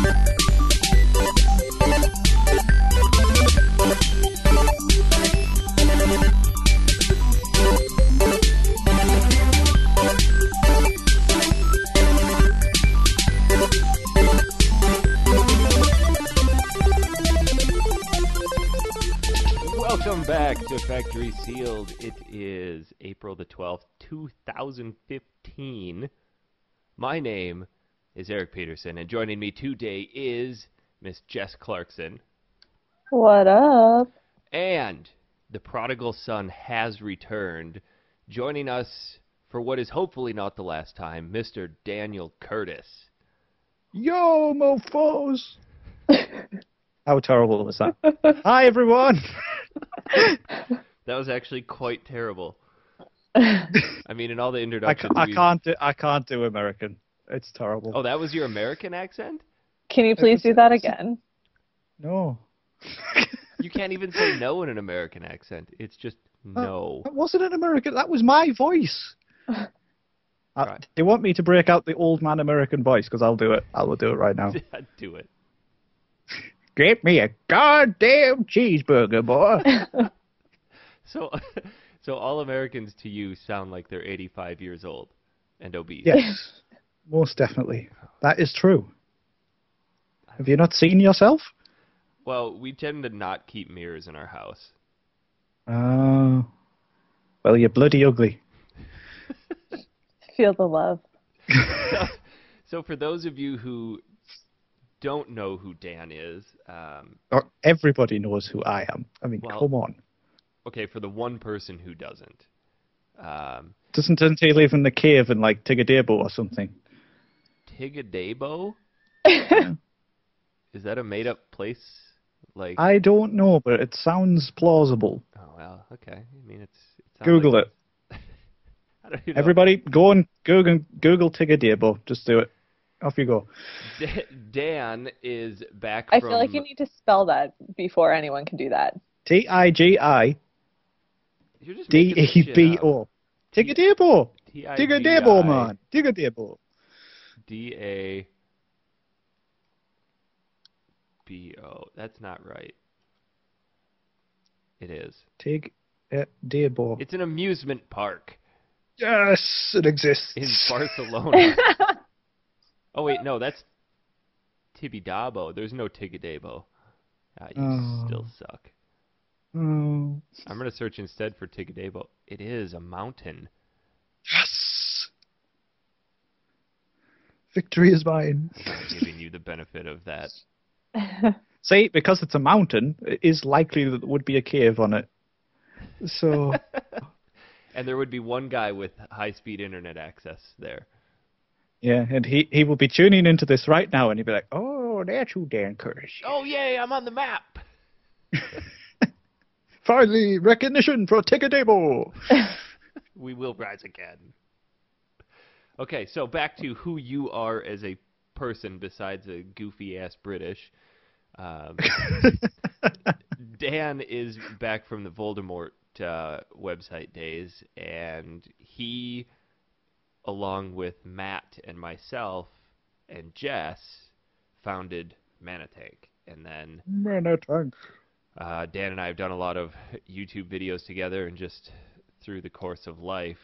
Welcome back to Factory Sealed. It is April the 12th, 2015. My name is Eric Peterson, and joining me today is Miss Jess Clarkson. What up? And the prodigal son has returned, joining us for what is hopefully not the last time, Mr. Daniel Curtis. Yo, mofos! How terrible was that? Hi, everyone! That was actually quite terrible. I mean, in all the introductions... I can't do American. It's terrible. Oh, that was your American accent? Can you please do that again? No. You can't even say no in an American accent. It's just no. That wasn't an American. That was my voice. Right. Do you want me to break out the old man American voice? Because I'll do it. I will do it right now. Do it. Get me a goddamn cheeseburger, boy. So all Americans to you sound like they're 85 years old and obese. Yes, most definitely. That is true. Have you not seen yourself? Well, we tend to not keep mirrors in our house. Oh. Well, you're bloody ugly. Feel the love. So for those of you who don't know who Dan is... Or everybody knows who I am. I mean, come on. Okay, for the one person who doesn't. Doesn't he live in the cave in, like, Tigadabo or something? Tigadabo? Is that a made-up place? Like I don't know, but it sounds plausible. Oh, well, okay. I mean, it Google it. I don't even know. Everybody, go and Google Tigadabo. Just do it. Off you go. Dan is back I from... feel like you need to spell that before anyone can do that. Tigidabo. Tigadabo. Tigadabo, man. Tigadabo. D-A-B-O. That's not right. It is. Tigadabo. It's an amusement park. Yes, it exists. In Barcelona. Oh, wait, no, that's Tibidabo. There's no Tigadabo. You still suck. Oh. I'm going to search instead for Tigadabo. It is a mountain. Yes! Victory is mine. I'm giving you the benefit of that. See, because it's a mountain, it is likely that there would be a cave on it. So... And there would be one guy with high-speed internet access there. Yeah, and he will be tuning into this right now, and he'll be like, oh, that's who Dan Curtis. Oh, yay, I'm on the map. Finally, recognition for Tigadabo. We will rise again. Okay, so back to who you are as a person besides a goofy-ass British. Dan is back from the Voldemort website days, and he, along with Matt and myself and Jess, founded Manatank. And then Manatank. Dan and I have done a lot of YouTube videos together, and just through the course of life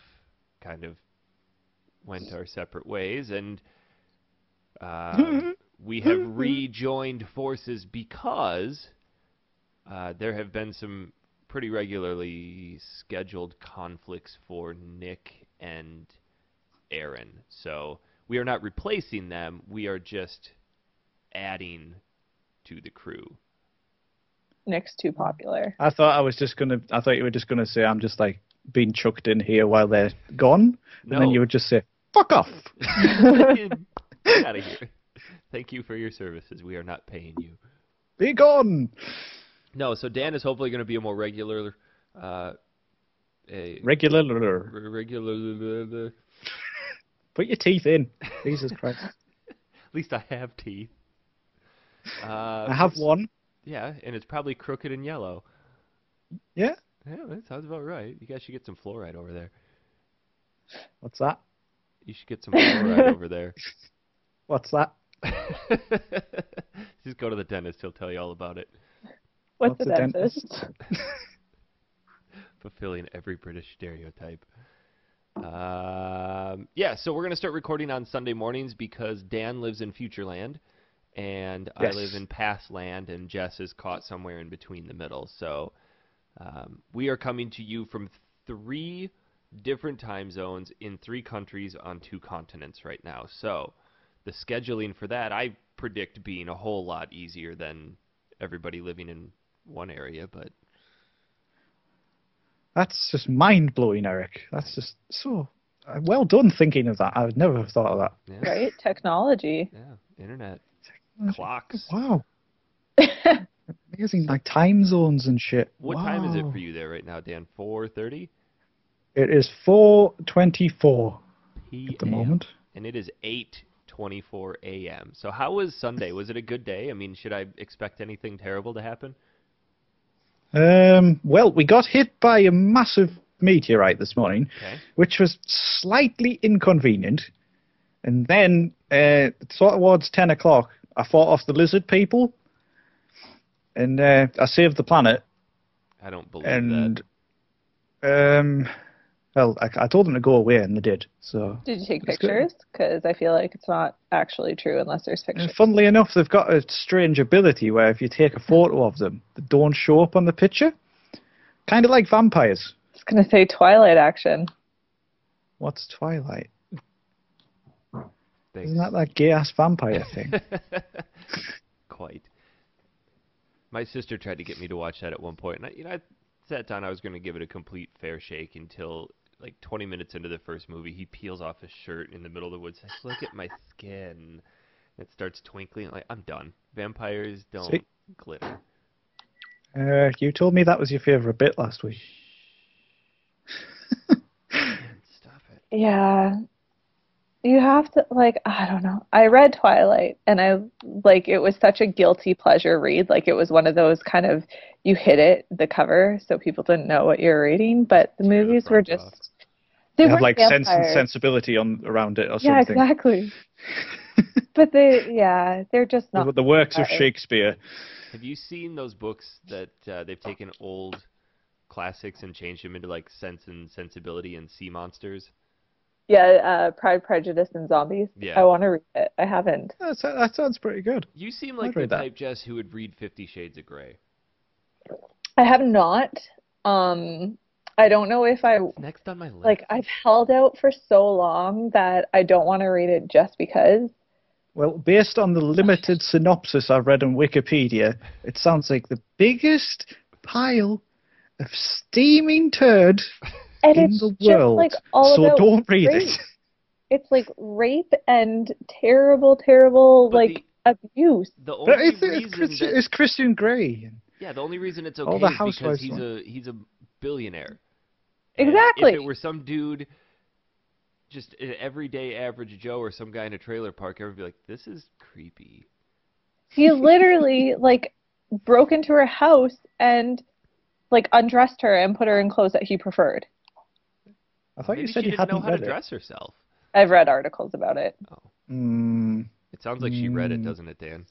kind of went our separate ways, and we have rejoined forces because there have been some pretty regularly scheduled conflicts for Nick and Aaron. So we are not replacing them, we are just adding to the crew. Nick's too popular. I thought you were just gonna say I'm just like being chucked in here while they're gone, and then you would just say, fuck off. Get out of here. Thank you for your services. We are not paying you. Be gone. No, so Dan is hopefully going to be a more regular... regular. Put your teeth in. Jesus Christ. At least I have teeth. I have one. Yeah, and it's probably crooked and yellow. Yeah? Yeah, that sounds about right. You guys should get some fluoride over there. What's that? You should get some fluoride over there. What's that? Just go to the dentist. He'll tell you all about it. What's a dentist? Fulfilling every British stereotype. Yeah, so we're going to start recording on Sunday mornings because Dan lives in Futureland, and I live in Pastland, and Jess is caught somewhere in between the middle. So we are coming to you from 3 different time zones in 3 countries on 2 continents right now. So the scheduling for that, I predict being a whole lot easier than everybody living in one area, but... That's just mind-blowing, Eric. That's just so... well done thinking of that. I would never have thought of that. Yeah. Right? Technology. Yeah, internet. Clocks. Wow. Amazing, like time zones and shit. What time is it for you there right now, Dan? 4:30? It is 4:24 p.m. at the moment. And it is 8:24 a.m. So how was Sunday? Was it a good day? I mean, should I expect anything terrible to happen? Well, we got hit by a massive meteorite this morning, which was slightly inconvenient. And then, towards 10 o'clock, I fought off the lizard people, and I saved the planet. I don't believe that. Well, I told them to go away, and they did. So. Did you take pictures? Because I feel like it's not actually true unless there's pictures. And funnily enough, they've got a strange ability where if you take a photo of them, they don't show up on the picture. Kind of like vampires. I was going to say Twilight action. What's Twilight? Thanks. Isn't that gay-ass vampire thing? Quite. My sister tried to get me to watch that at one point, and I sat down. I was going to give it a complete fair shake until... like 20 minutes into the first movie, he peels off his shirt in the middle of the woods. Says, "Look at my skin." It starts twinkling. Like, I'm done. Vampires don't glitter. You told me that was your favorite bit last week. Stop it. Yeah. You have to, I don't know. I read Twilight, and it was such a guilty pleasure read. Like, it was one of those kind of, you hit it, the cover, so people didn't know what you were reading, but the movies were just... They have sense and sensibility around it or something. Yeah, exactly. But they're just not... The works of Shakespeare. Have you seen those books that they've taken old classics and changed them into Sense and Sensibility and Sea Monsters? Yeah, Pride, Prejudice, and Zombies. Yeah. I want to read it. I haven't. That sounds pretty good. You seem like the type, Jess, who would read 50 Shades of Grey. I have not. I don't know if I... It's next on my list. I've held out for so long that I don't want to read it just because. Well, based on the limited synopsis I've read on Wikipedia, it sounds like the biggest pile of steaming turd in the world. So don't read it. It's rape and terrible, abuse. The only reason it's Christian Grey. Yeah, the only reason it's okay is because he's a billionaire. Exactly. If it were some dude, just an everyday average Joe or some guy in a trailer park, everyone would be like, "This is creepy." He literally broke into her house and undressed her and put her in clothes that he preferred. I thought Maybe you said she you didn't hadn't know how to read dress herself. I've read articles about it. Oh. It sounds like she read it, doesn't it, Dan?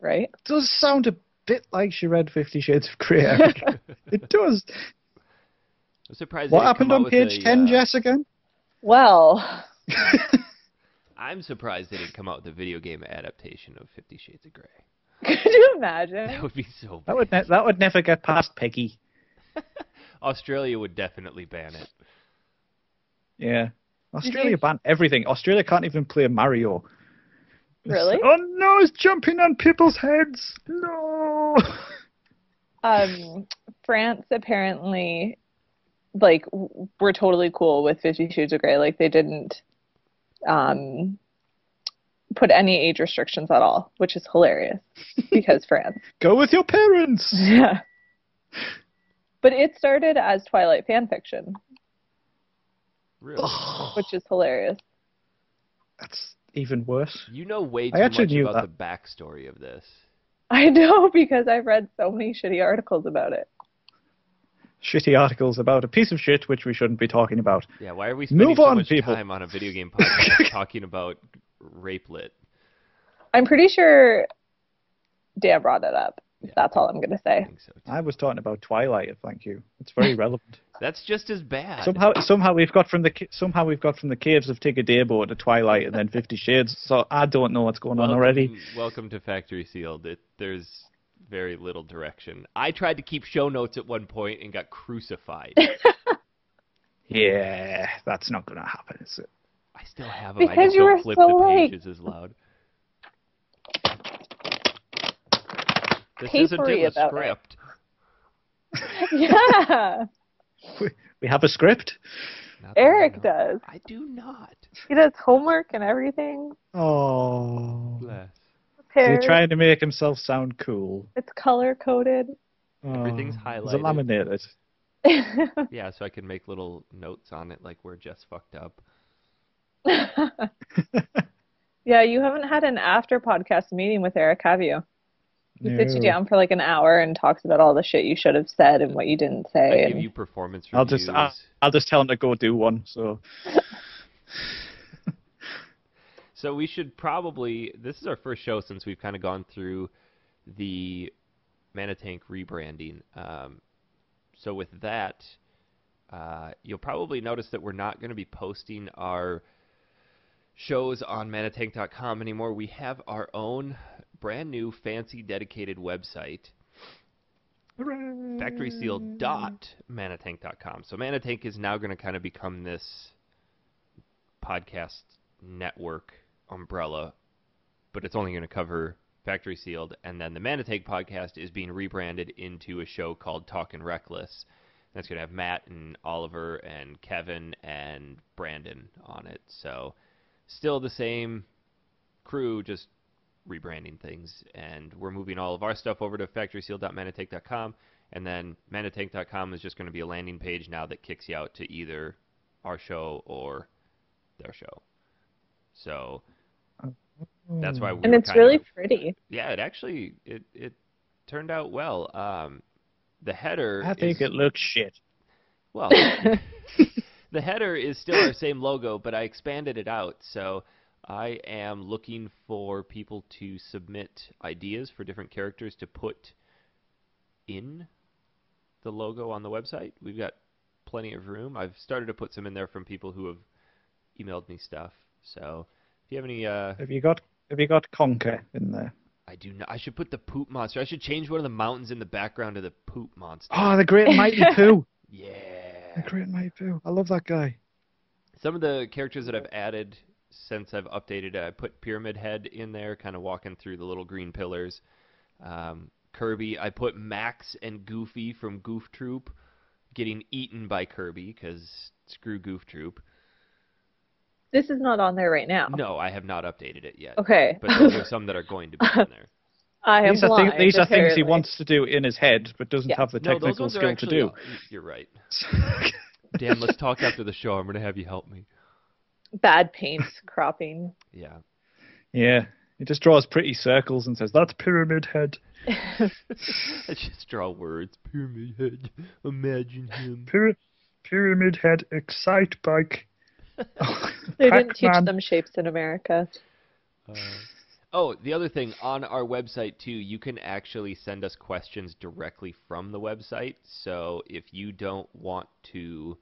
Right? It does sound a bit like she read 50 Shades of Grey. It does. I'm surprised. What happened on page 10, Jess, again? Well, I'm surprised they didn't come out with a video game adaptation of 50 Shades of Grey. Could you imagine? That would be so bad. That would never get past Peggy. Australia would definitely ban it. Yeah. Australia banned everything. Australia can't even play Mario. Really? Oh no, it's jumping on people's heads. No. France apparently, were totally cool with 50 Shades of Grey. They didn't put any age restrictions at all, which is hilarious because France. Go with your parents. Yeah. But it started as Twilight fan fiction. Really? Which is hilarious. That's even worse. You know way too much about the backstory of this. I know because I've read so many shitty articles about it. Shitty articles about a piece of shit which we shouldn't be talking about. Yeah, why are we spending so much time on a video game podcast talking about rape lit? I'm pretty sure Dan brought it up. Yeah, That's all I'm going to say. I think so too. I was talking about Twilight. Thank you. It's very relevant. That's just as bad. Somehow we've got from the caves of Tigadabo to Twilight and then 50 Shades. So I don't know what's going on already. Welcome to Factory Sealed. There's very little direction. I tried to keep show notes at one point and got crucified. Yeah, that's not going to happen, is it? I still have them. I Because just you were don't flip so the like pages as loud. This isn't in papery the about script. Yeah. We have a script? Not that I Eric know. does. I do not. He does homework and everything. Oh. Bless. He's trying to make himself sound cool. It's color coded. Everything's Is highlighted. it laminated? Yeah, so I can make little notes on it, like where Jess fucked up. Yeah, you haven't had an after podcast meeting with Eric, have you? He sits you No. down for like an hour and talks about all the shit you should have said and what you didn't say. I give And you performance I'll reviews. just tell him to go do one. So So we should probably... This is our first show since we've kind of gone through the Mana Tank rebranding. So with that, you'll probably notice that we're not going to be posting our shows on manatank.com anymore. We have our own brand new fancy dedicated website, factorysealed.manatank.com. So Manatank is now going to kind of become this podcast network umbrella, but it's only going to cover Factory Sealed, and then the Manatank podcast is being rebranded into a show called Talkin' Reckless. That's going to have Matt and Oliver and Kevin and Brandon on it. So still the same crew, just rebranding things. And we're moving all of our stuff over to factorysealed.manatank.com, and then manatank.com is just going to be a landing page now that kicks you out to either our show or their show. So that's why and it's really pretty. Yeah, it actually it turned out well. The header I think it looks shit. Well, the header is still our same logo, but I expanded it out. So I am looking for people to submit ideas for different characters to put in the logo on the website. We've got plenty of room. I've started to put some in there from people who have emailed me stuff. So if you have any... Have you got Conker in there? I do not. I should put the poop monster. I should change one of the mountains in the background to the poop monster. Oh, the Great and Mighty Pooh. Yeah. The Great and Mighty Pooh. I love that guy. Some of the characters that I've added since I've updated it, I put Pyramid Head in there, kind of walking through the little green pillars. Kirby, I put Max and Goofy from Goof Troop getting eaten by Kirby, because screw Goof Troop. This is not on there right now. No, I have not updated it yet. Okay. But those are some that are going to be in there. I am These are blind, things he apparently. wants to do in his head, but doesn't Yeah. have the No, those technical ones are skill actually, to do. You're right. Dan, let's talk after the show. I'm going to have you help me. Bad paint cropping. Yeah. Yeah. He just draws pretty circles and says, "That's Pyramid Head." I just draw words. Pyramid Head. Imagine him. Pyramid Head Excite Bike. They didn't teach Pac-Man. them shapes in America. Oh, the other thing, on our website, too, you can actually send us questions directly from the website. So if you don't want to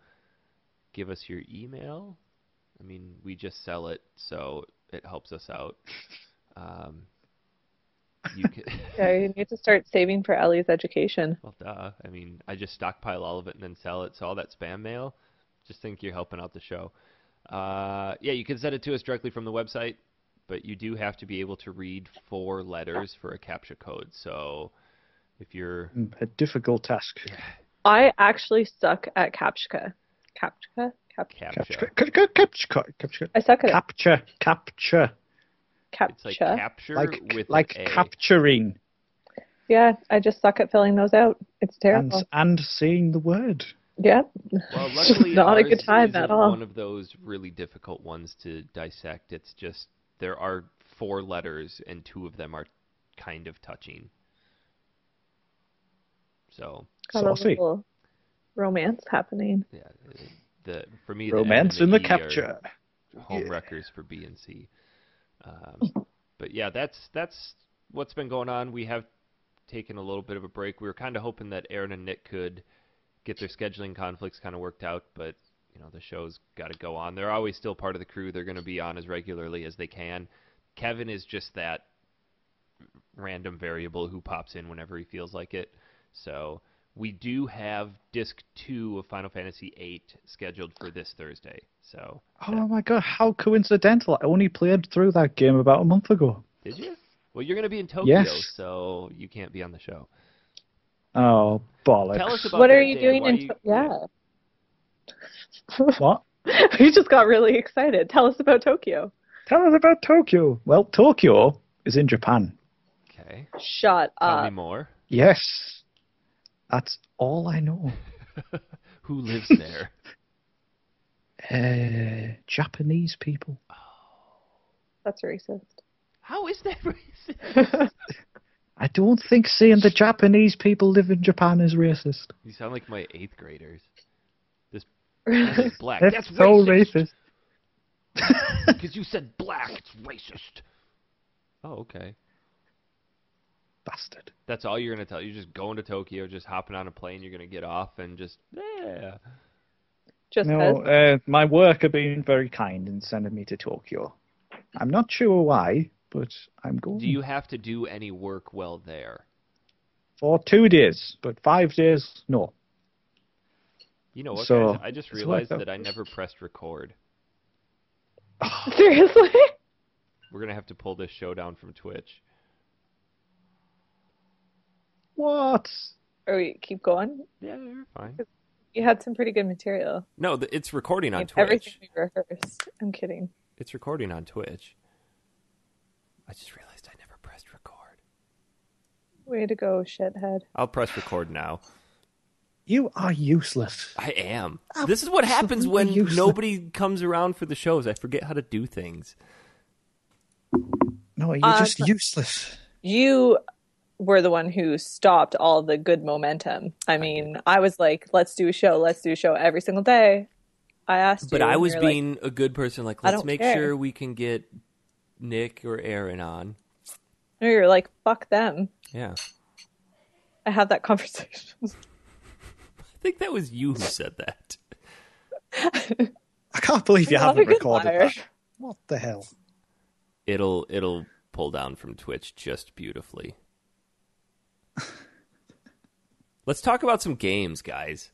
give us your email, I mean, we just sell it, so it helps us out. You can... Yeah, you need to start saving for Ellie's education. Well, duh. I mean, I just stockpile all of it and then sell it. So all that spam mail, just think you're helping out the show. Yeah, you can send it to us directly from the website, but you do have to be able to read 4 letters for a CAPTCHA code. So if you're... A difficult task. I actually suck at CAPTCHA. CAPTCHA? Capture. I suck at it. Capture. It's like CAPTCHA. capture with Like an A. capturing Yeah, I just suck at filling those out. It's terrible. and saying the word. Yeah. Well, luckily Not a ours good time isn't at all. one of those really difficult ones to dissect. It's just there are 4 letters and 2 of them are kind of touching. So Got a Saucy. little romance happening. yeah, for me, Romance the in M the and the E capture. are home wreckers for B and C. But yeah, that's what's been going on. We have taken a little bit of a break. We were kind of hoping that Aaron and Nick could get their scheduling conflicts kind of worked out, but the show's got to go on. They're always still part of the crew. They're going to be on as regularly as they can. Kevin is just that random variable who pops in whenever he feels like it. So we do have Disc 2 of Final Fantasy VIII scheduled for this Thursday. So. Oh my god, how coincidental. I only played through that game about a month ago. Did you? Well, you're going to be in Tokyo, yes. So you can't be on the show. Oh, bollocks. Tell us about what that, are you Dan. doing Why in Yeah. What? You just got really excited. Tell us about Tokyo. Tell us about Tokyo. Well, Tokyo is in Japan. Okay. Shut up. Tell me more. Yes. That's all I know. Who lives there? Japanese people. Oh. That's racist. How is that racist? I don't think saying the Japanese people live in Japan is racist. You sound like my 8th graders. This is black. That's so racist. racist. Because you said black, it's racist. Oh, okay. Bastard. That's all you're going to tell. You're just going to Tokyo, just hopping on a plane, you're going to get off and just, yeah. Just no, my work have been very kind in sending me to Tokyo. I'm not sure why, but I'm going. Do you have to do any work while there? For 2 days, but 5 days, no. You know what, so, guys? I just realized that I never pressed record. Seriously? We're going to have to pull this show down from Twitch. What? Oh, wait, keep going? Yeah, you're fine. You had some pretty good material. No, it's recording on Twitch. Everything we rehearsed. I'm kidding. It's recording on Twitch. I just realized I never pressed record. Way to go, shithead. I'll press record now. You are useless. I am. This is what happens when nobody comes around for the shows. I forget how to do things. No, you're just useless. You were the one who stopped all the good momentum. I mean, I was like, let's do a show every single day. I asked you. But I was being a good person, like, let's make care. sure we can get Nick or Aaron on. No, you're like, fuck them. Yeah. I had that conversation. I think that was you who said that. I can't believe you haven't recorded liar. that. What the hell? It'll pull down from Twitch just beautifully. Let's talk about some games, guys.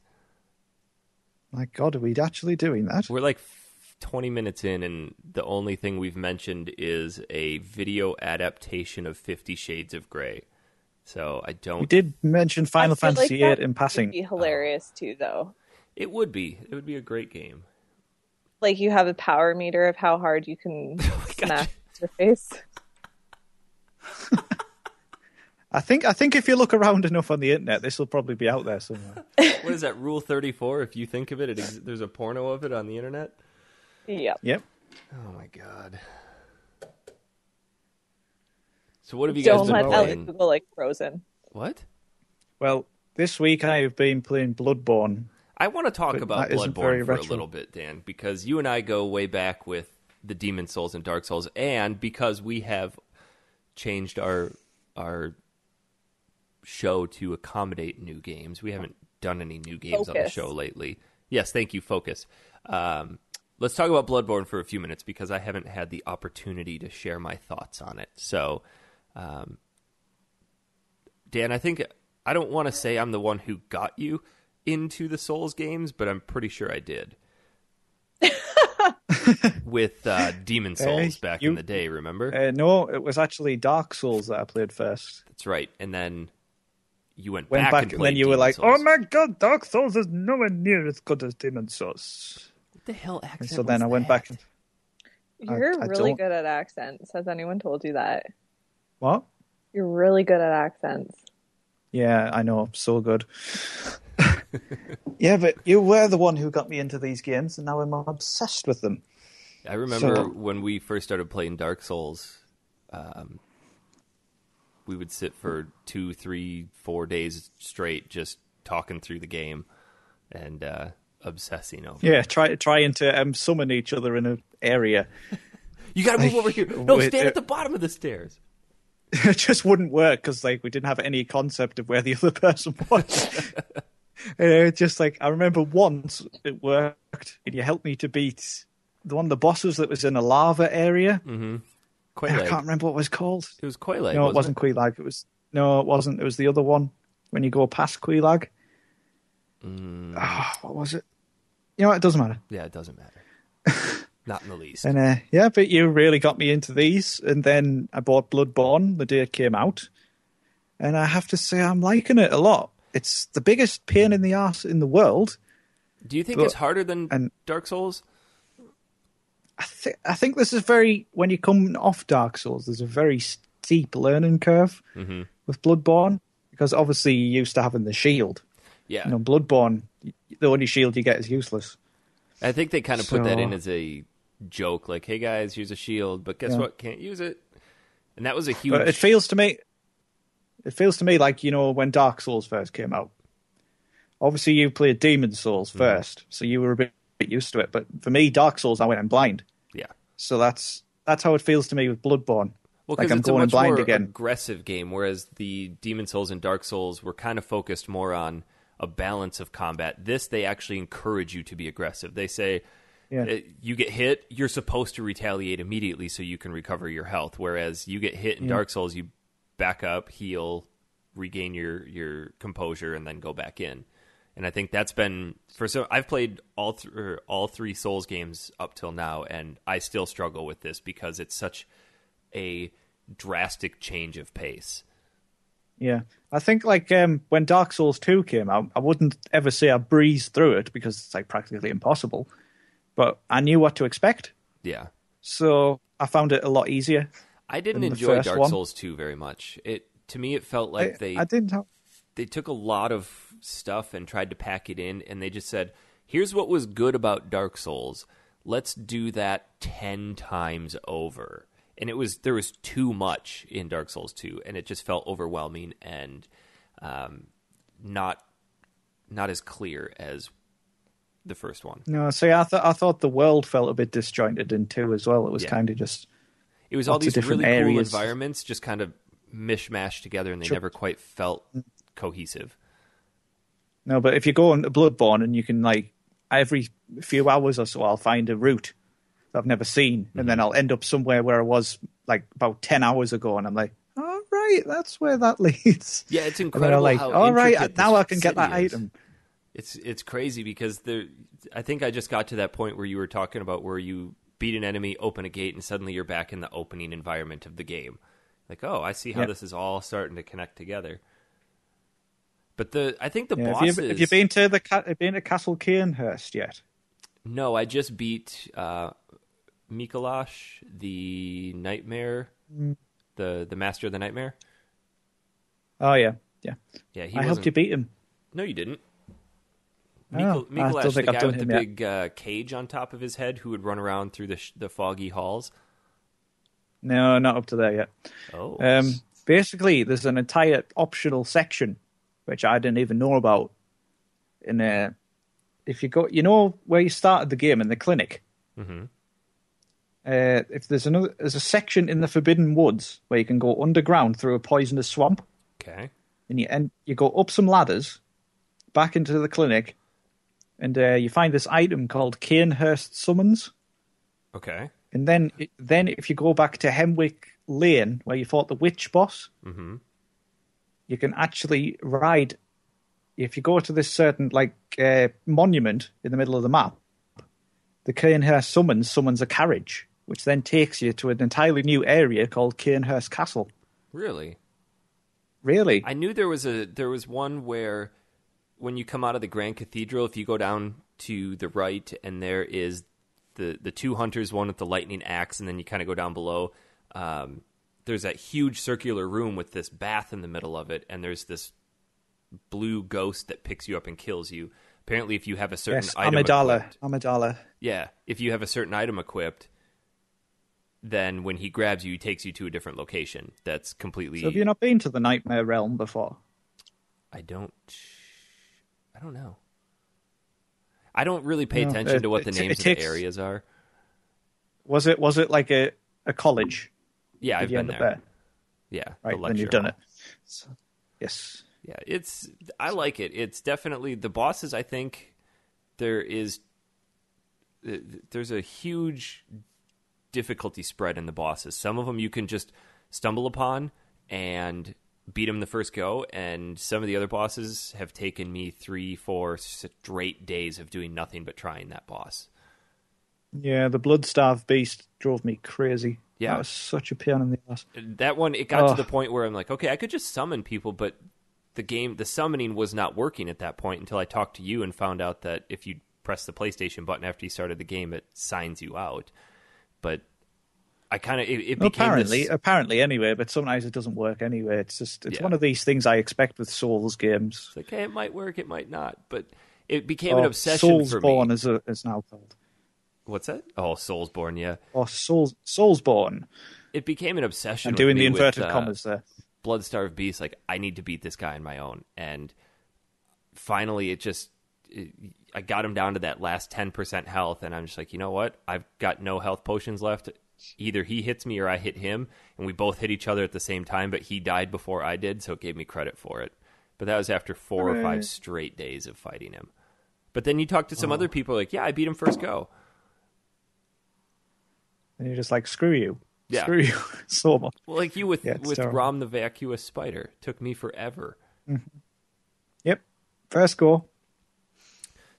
My God, are we actually doing that? We're like 20 minutes in, and the only thing we've mentioned is a video adaptation of 50 Shades of Grey. So I don't... We did mention Final Fantasy VIII in passing. It would be hilarious, too, though. It would be. It would be a great game. Like, you have a power meter of how hard you can smash your face. I think if you look around enough on the internet, this will probably be out there somewhere. What is that, Rule 34? If you think of it, there's a porno of it on the internet? Yep. Oh, my God. So what have you guys been playing? Don't let Google like Frozen. What? Well, this week I have been playing Bloodborne. I want to talk about Bloodborne for a little bit, Dan, because you and I go way back with the Demon Souls and Dark Souls, and because we have changed our show to accommodate new games. We haven't done any new games on the show lately. Yes, thank you, Focus. Let's talk about Bloodborne for a few minutes because I haven't had the opportunity to share my thoughts on it. So, Dan, I don't want to say I'm the one who got you into the Souls games, but I'm pretty sure I did. With Demon Souls back in the day, remember? No, it was actually Dark Souls that I played first. That's right. And then you went back and played and then you Demon were like, Souls. oh my God, Dark Souls is nowhere near as good as Demon Souls. What the hell accent and so then I went back. You're really good at accents. Has anyone told you that? What? You're really good at accents. Yeah, I know. So good. Yeah, but you were the one who got me into these games, and now I'm obsessed with them. I remember when we first started playing Dark Souls, we would sit for 2, 3, 4 days straight just talking through the game and obsessing over it. Yeah, trying to summon each other in an area. You got to move over here. No, stand at the bottom of the stairs. it just wouldn't work because like we didn't have any concept of where the other person was. Just like I remember once it worked, and you helped me to beat one of the bosses that was in a lava area. Mm-hmm. I can't remember what it was called. It was Quelaag. No, it wasn't Quelaag. It wasn't. It was the other one when you go past Quelaag. What was it? You know what? It doesn't matter. Yeah, it doesn't matter. Not in the least. And but you really got me into these. And then I bought Bloodborne the day it came out. And I have to say I'm liking it a lot. It's the biggest pain in the arse in the world. Do you think it's harder than Dark Souls? I think this is when you come off Dark Souls, there's a very steep learning curve with Bloodborne. Because obviously you're used to having the shield. Yeah. You know, Bloodborne, the only shield you get is useless. I think they kind of put that in as a joke. Like, hey guys, here's a shield, but guess what? Can't use it. And that was a huge... But it feels to me like, you know, when Dark Souls first came out. Obviously you played Demon Souls first, so you were a bit used to it. But for me, Dark Souls, I went in blind. Yeah. So that's how it feels to me with Bloodborne. Well, like because it's a much more again. aggressive game, whereas the Demon Souls and Dark Souls were kind of focused more on a balance of combat. This, they actually encourage you to be aggressive. They say, you get hit, you're supposed to retaliate immediately so you can recover your health, whereas you get hit in Dark Souls, you back up, heal, regain your composure, and then go back in. And I think that's been... I've played all three Souls games up till now, and I still struggle with this because it's such a drastic change of pace. Yeah, I think like when Dark Souls 2 came out, I wouldn't ever say I breezed through it because it's like practically impossible, but I knew what to expect. Yeah. So I found it a lot easier. I didn't enjoy Dark Souls 2 very much. To me, it felt like they took a lot of stuff and tried to pack it in, and they just said, here's what was good about Dark Souls. Let's do that 10 times over. And there was too much in Dark Souls 2, and it just felt overwhelming and not as clear as the first one. No, see, I thought the world felt a bit disjointed in 2 as well. It was kind of just... It was all these really areas. Cool environments just kind of mishmashed together, and they never quite felt cohesive. No, but if you go into Bloodborne and you can, like, every few hours or so, I'll find a route I've never seen, and then I'll end up somewhere where I was like about 10 hours ago, and I'm like, all right, that's where that leads. Yeah, it's incredible. Like, how all right, now I can get that item. It's crazy because I think I just got to that point where you were talking about where you beat an enemy, open a gate, and suddenly you're back in the opening environment of the game. Like, oh, I see how this is all starting to connect together. But I think the bosses... Have you been to Castle Cairnhurst yet? No, I just beat Mikolash, the Nightmare, the Master of the Nightmare. Oh, yeah. I helped you beat him. No, you didn't. Mikolash, the guy with the big cage on top of his head who would run around through the foggy halls. No, not up to there yet. Oh. Basically, there's an entire optional section, which I didn't even know about. If you go, you know where you started the game in the clinic? Mm-hmm. If there's a section in the Forbidden Woods where you can go underground through a poisonous swamp. Okay. And you go up some ladders, back into the clinic, and you find this item called Cairnhurst Summons. Okay. And then if you go back to Hemwick Lane, where you fought the witch boss, you can actually ride. If you go to this certain monument in the middle of the map, the Cairnhurst summons a carriage, which then takes you to an entirely new area called Cairnhurst Castle. Really? Really? I knew there was one where when you come out of the Grand Cathedral, if you go down to the right, and there is the two hunters, one with the lightning axe, and then you kind of go down below. There's that huge circular room with this bath in the middle of it, and there's this blue ghost that picks you up and kills you. Apparently, if you have a certain item equipped... Amidala. Yeah, if you have a certain item equipped, then when he grabs you, he takes you to a different location that's completely... So have you not been to the Nightmare Realm before? I don't know. I don't really pay attention to what the names of the areas are. Was it like a college? Yeah, I've been there. Yeah, right, then you've done it. So, yes. Yeah, I like it. It's definitely the bosses. I think there's a huge difficulty spread in the bosses. Some of them you can just stumble upon and beat them the first go, and some of the other bosses have taken me 3-4 straight days of doing nothing but trying that boss. Yeah, the Bloodstarved Beast drove me crazy. Yeah. That was such a pain in the ass. That one, it got to the point where I'm like, okay, I could just summon people, but the summoning was not working at that point until I talked to you and found out that if you press the PlayStation button after you started the game, it signs you out. But I kind of it became apparently anyway, but sometimes it doesn't work anyway. It's one of these things I expect with Souls games. It's like, hey, it might work, it might not, but it became an obsession for me. Soulsborne is now called. What's that? Oh, Soulsborne, yeah. Or Soulsborne. It became an obsession. I'm doing the inverted commas there. Bloodstarved Beast, like, I need to beat this guy on my own. And finally, I got him down to that last 10% health, and I'm just like, you know what? I've got no health potions left. Either he hits me or I hit him, and we both hit each other at the same time, but he died before I did, so it gave me credit for it. But that was after 4 or 5 straight days of fighting him. But then you talk to some other people, like, yeah, I beat him first go. And you're just like, screw you. Yeah. Screw you so much. Well, like you with Rom the Vacuous Spider. Took me forever. Mm-hmm. Yep. First go.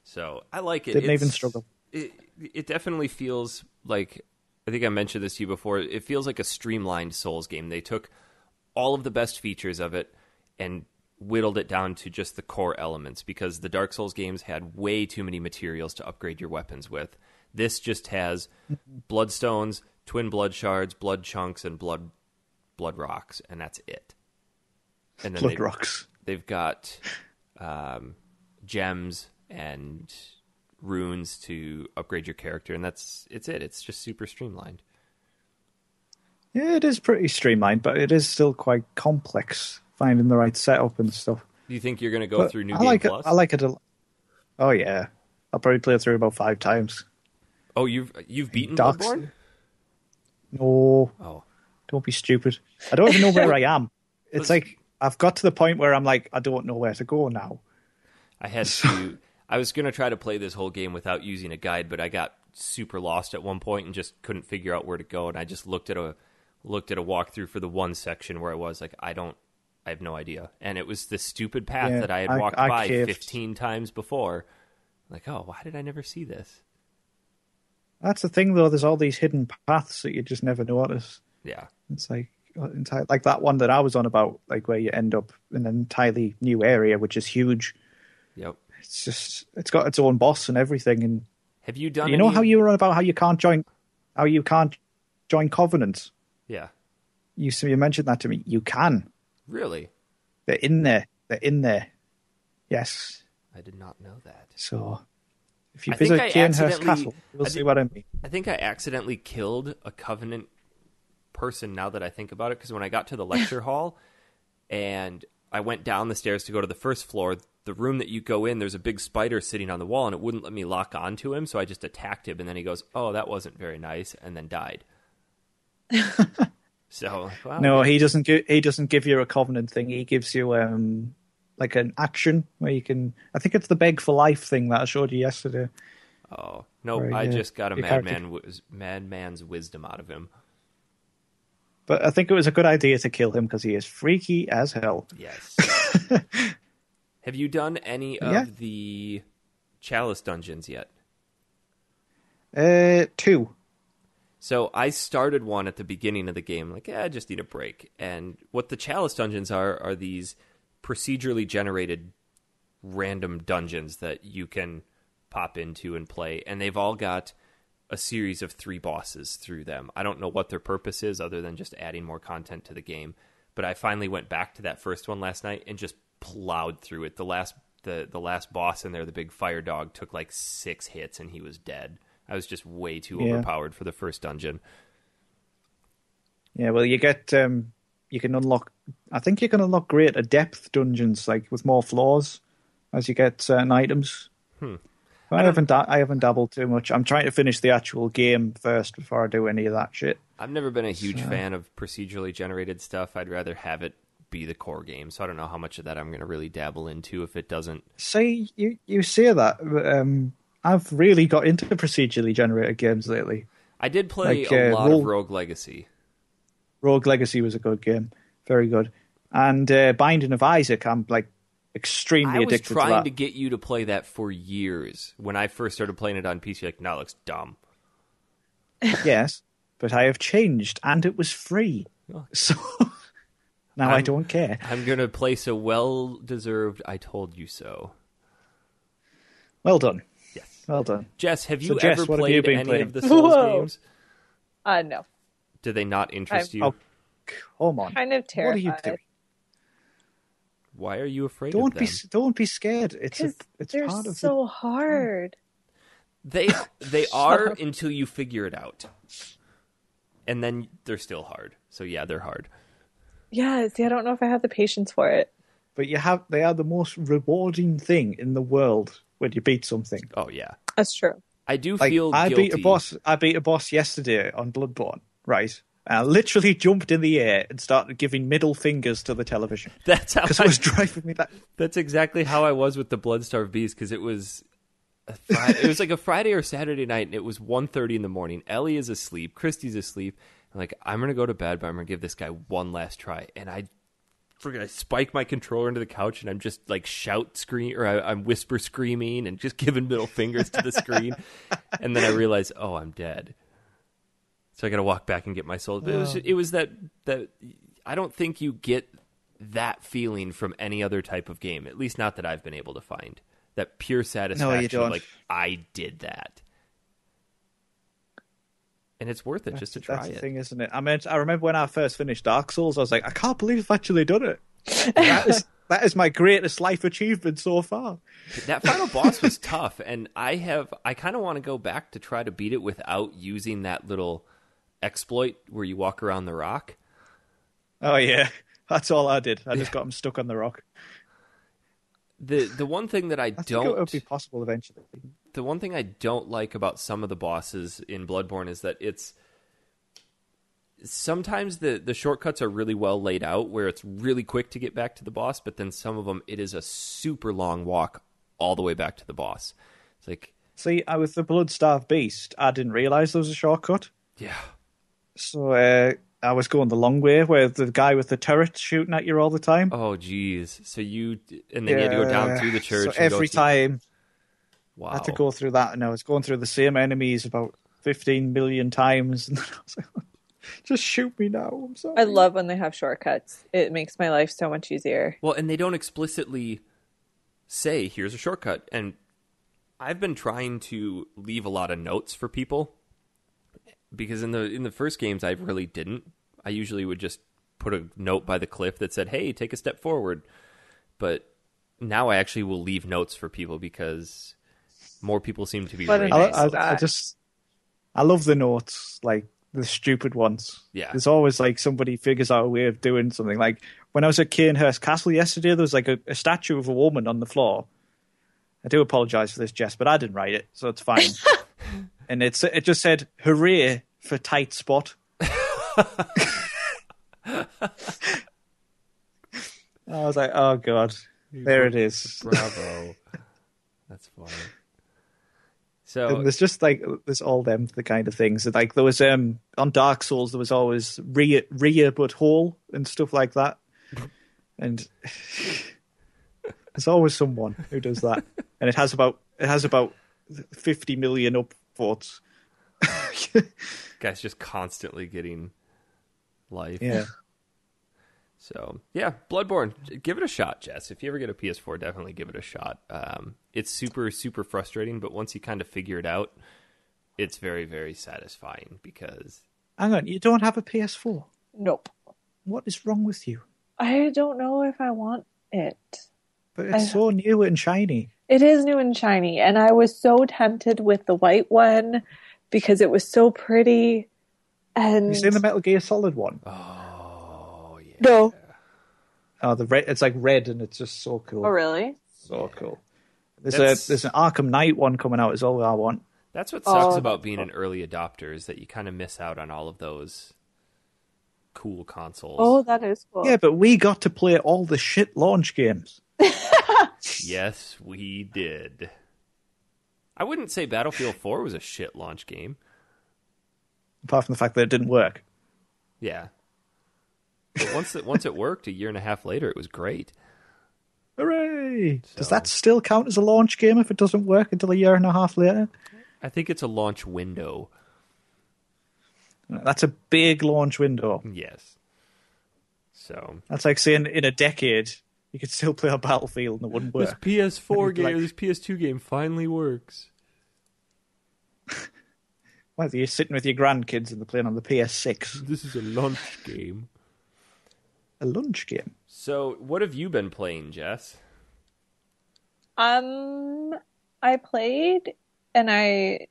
So I like it. Didn't even struggle. It definitely feels like, I think I mentioned this to you before, it feels like a streamlined Souls game. They took all of the best features of it and whittled it down to just the core elements, because the Dark Souls games had way too many materials to upgrade your weapons with. This just has bloodstones, twin blood shards, blood chunks, and blood rocks, and that's it. And then rocks. They've got gems and runes to upgrade your character, and it's it. It's just super streamlined. Yeah, it is pretty streamlined, but it is still quite complex finding the right setup and stuff. Do you think you're going to go through New Game like Plus? I like it. Oh yeah, I'll probably play it through about 5 times. Oh, you've beaten Bloodborne? No. Oh, don't be stupid. I don't even know where I am. It's like I've got to the point where I'm like, I don't know where to go now. I was going to try to play this whole game without using a guide, but I got super lost at one point and just couldn't figure out where to go. And I just looked at a walkthrough for the one section where I was like, I have no idea. And it was this stupid path that I had walked by 15 times before. Like, oh, why did I never see this? That's the thing, though. There's all these hidden paths that you just never notice. Yeah. It's like that one that I was on about, like where you end up in an entirely new area, which is huge. Yep. It's got its own boss and everything. And have you done? You know how you were on about how you can't join Covenant? Yeah. You mentioned that to me. You can. Really? They're in there. Yes. I did not know that. So, if you visit Cairnhurst Castle, you'll see what I mean. I think I accidentally killed a Covenant person now that I think about it, because when I got to the lecture hall and I went down the stairs to go to the first floor, the room that you go in, there's a big spider sitting on the wall, and it wouldn't let me lock onto him, so I just attacked him, and then he goes, oh, that wasn't very nice, and then died. So, well, no, he doesn't give you a Covenant thing. He gives you like an action where you can. I think it's the beg for life thing that I showed you yesterday. Oh no, I just got a madman's wisdom out of him. But I think it was a good idea to kill him because he is freaky as hell. Yes. Have you done any of the Chalice dungeons yet? 2. So I started one at the beginning of the game, like, I just need a break. And what the Chalice dungeons are these procedurally generated random dungeons that you can pop into and play. And they've all got a series of 3 bosses through them. I don't know what their purpose is other than just adding more content to the game. But I finally went back to that first one last night and just plowed through it. The last boss in there, the big fire dog, took like 6 hits and he was dead. I was just way too overpowered for the first dungeon. Yeah, well, you get you can unlock. I think you can unlock greater depth dungeons, like with more floors, as you get certain items. I haven't dabbled too much. I'm trying to finish the actual game first before I do any of that shit. I've never been a huge fan of procedurally generated stuff. I'd rather have it be the core game. So I don't know how much of that I'm going to really dabble into if it doesn't. See, you say that, but I've really got into procedurally generated games lately. I did play a lot of Rogue Legacy. Rogue Legacy was a good game. Very good. And Binding of Isaac, I'm extremely addicted to that. I was trying to get you to play that for years. When I first started playing it on PC, no, it looks dumb. Yes, but I have changed, and it was free. Oh. So now I don't care. I'm going to place a well-deserved I told you so. Well done. Yes. Well done. Jess, have you ever played any of the Souls games? No. Do they not interest you? Oh, come on. Kind of terrified. What are you doing? Why are you afraid of them? Don't be scared. It's they're part of so hard. They are until you figure it out. And then they're still hard. So yeah, they're hard. Yeah, see, I don't know if I have the patience for it. But they are the most rewarding thing in the world when you beat something. Oh yeah. That's true. I do feel guilty. I beat a boss yesterday on Bloodborne, right? And I literally jumped in the air and started giving middle fingers to the television. That's how it was driving me that. That's exactly how I was with the Bloodstarved Beast, because it was it was like a Friday or Saturday night, and it was 1:30 in the morning. Ellie is asleep, Christy's asleep. I'm like, I'm gonna go to bed, but I'm gonna give this guy one last try. And I spike my controller into the couch, and I'm just like I'm whisper screaming and just giving middle fingers to the screen. And then I realize, oh, I'm dead. So I got to walk back and get my soul. But it was that I don't think you get that feeling from any other type of game, at least not that I've been able to find. That pure satisfaction, no, you don't. Like, I did that. And it's worth it just to try it. That's the thing, isn't it? I remember when I first finished Dark Souls, I was like, I can't believe I've actually done it. That is my greatest life achievement so far. That final boss was tough, and I kind of want to go back to try to beat it without using that little exploit where you walk around the rock. Oh yeah, that's all I did. I just got him stuck on the rock. The one thing that I don't think it would be possible eventually. The one thing I don't like about some of the bosses in Bloodborne is that it's sometimes the shortcuts are really well laid out, where it's really quick to get back to the boss, but then some of them it is a super long walk all the way back to the boss. It's like, see, with the Bloodstarved Beast, I didn't realize there was a shortcut. Yeah. So I was going the long way, where the guy with the turret shooting at you all the time. Oh, geez. So you had to go down through the church. So every time, wow. I had to go through that, and I was going through the same enemies about 15 million times. And I was like, just shoot me now. I'm sorry. I love when they have shortcuts. It makes my life so much easier. Well, and they don't explicitly say, here's a shortcut. And I've been trying to leave a lot of notes for people, because in the first games I really didn't. I usually would just put a note by the cliff that said, hey, take a step forward. But now I actually will leave notes for people, because more people seem to be reading. I love the notes, like the stupid ones. Yeah. There's always like somebody figures out a way of doing something. Like when I was at Cairnhurst Castle yesterday, there was like a statue of a woman on the floor. I do apologise for this, Jess, but I didn't write it, so it's fine. And it just said, hooray for tight spot. I was like, oh God, there it is. Bravo. That's funny. So and there's all the kind of things that, like, there was on Dark Souls there was always rear but whole and stuff like that, and there's always someone who does that, and it has about 50 million upvotes. Guy's just constantly getting life. Yeah. So, yeah, Bloodborne, give it a shot, Jess. If you ever get a PS4, definitely give it a shot. It's super, super frustrating, but once you kind of figure it out, it's very, very satisfying, because... Hang on, you don't have a PS4? Nope. What is wrong with you? I don't know if I want it. But it's so new and shiny. It is new and shiny, and I was so tempted with the white one because it was so pretty. And you seen the Metal Gear Solid one? Oh, yeah. No. Oh, the red. It's like red, and it's just so cool. Oh, really? So cool. There's an Arkham Knight one coming out as well that I want. That's what sucks about being an early adopter, is that you kind of miss out on all of those cool consoles. Oh, that is cool. Yeah, but we got to play all the shit launch games. Yes, we did. I wouldn't say Battlefield 4 was a shit launch game. Apart from the fact that it didn't work. Yeah. But once it worked, a year and a half later, it was great. Hooray! So, does that still count as a launch game if it doesn't work until a year and a half later? I think it's a launch window. That's a big launch window. Yes. So that's like saying in a decade you could still play a Battlefield and it wouldn't work. This PS4 game, this PS2 game finally works. Whether you're sitting with your grandkids and they're playing on the PS6. This is a launch game. A lunch game. So, what have you been playing, Jess? I played, and I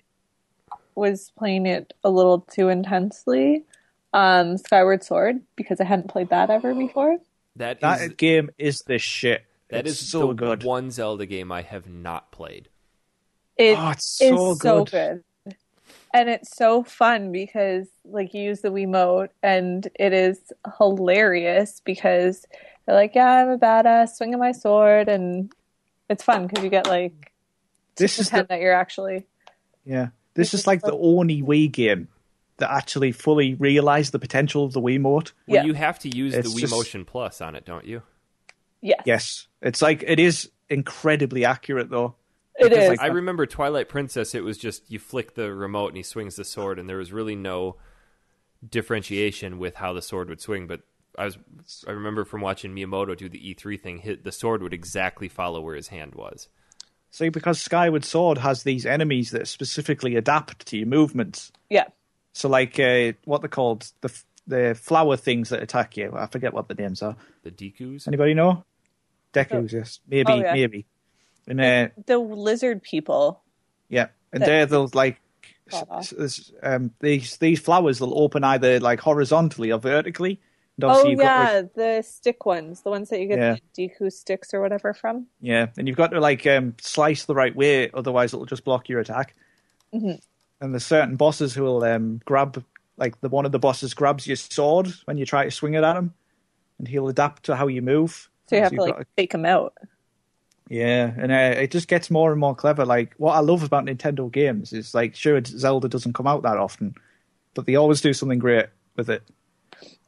was playing it a little too intensely. Skyward Sword, because I hadn't played that ever before. That game is the shit. It's so good. One Zelda game I have not played. It's so good. And it's so fun because, like, you use the Wiimote, and it is hilarious because they're like, yeah, I'm a badass, swinging my sword, and it's fun because you get, like, to pretend that you're actually... Yeah. This is like the only Wii game that actually fully realized the potential of the Wiimote. Well, you have to use the Wii Motion Plus on it, don't you? Yes. Yes. It's like, it is incredibly accurate, though. It is. Like, I remember Twilight Princess, it was just you flick the remote and he swings the sword, and there was really no differentiation with how the sword would swing. But I remember from watching Miyamoto do the E3 thing, the sword would exactly follow where his hand was. See, because Skyward Sword has these enemies that specifically adapt to your movements. Yeah. So, like, what they're called, the flower things that attack you. I forget what the names are. The Dekus? Anybody know? Dekus, yes. Maybe. And, the lizard people. Yeah, and they're those, like, these flowers will open either, like, horizontally or vertically. And the stick ones, the ones that you get the Deku sticks or whatever from. Yeah, and you've got to, like, slice the right way, otherwise it'll just block your attack. Mm-hmm. And there's certain bosses who will grab, like, one of the bosses grabs your sword when you try to swing it at him, and he'll adapt to how you move. So you have to fake him out. Yeah, and it just gets more and more clever. Like, what I love about Nintendo games is, like, sure, Zelda doesn't come out that often, but they always do something great with it.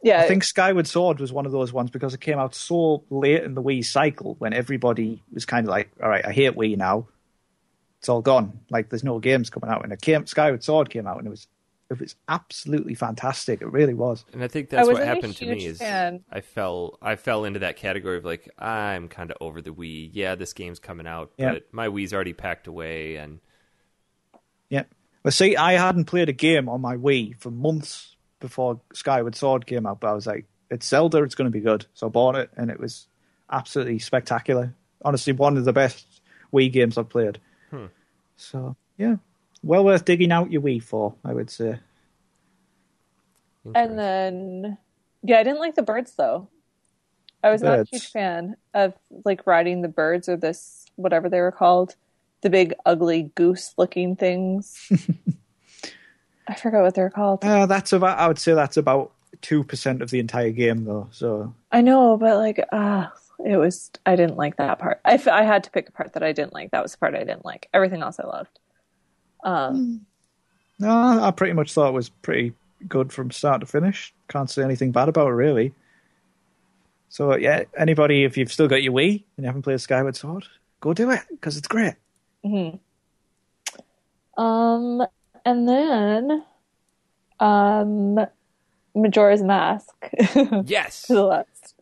Yeah, I think Skyward Sword was one of those ones because it came out so late in the Wii cycle when everybody was kind of like, all right, I hate Wii now. It's all gone. Like, there's no games coming out. And Skyward Sword came out, and it was absolutely fantastic. It really was. And I think that's what happened to me is I fell into that category of, like, I'm kind of over the Wii. Yeah, this game's coming out, but my Wii's already packed away. And yeah. Well, see, I hadn't played a game on my Wii for months before Skyward Sword came out, but I was like, it's Zelda, it's going to be good. So I bought it, and it was absolutely spectacular. Honestly, one of the best Wii games I've played. So, yeah. Well worth digging out your Wii for, I would say. And then, I didn't like the birds, though. I was not a huge fan of, like, riding the birds or this, whatever they were called. The big, ugly, goose-looking things. I forgot what they're called. I would say that's about 2% of the entire game, though. So I know, but, like, I didn't like that part. I had to pick a part that I didn't like. That was the part I didn't like. Everything else I loved. No, I pretty much thought it was pretty good from start to finish. Can't say anything bad about it, really. So, yeah, anybody, if you've still got your Wii and you haven't played Skyward Sword, go do it, because it's great. Mm-hmm. And then, Majora's Mask. Yes! To the left.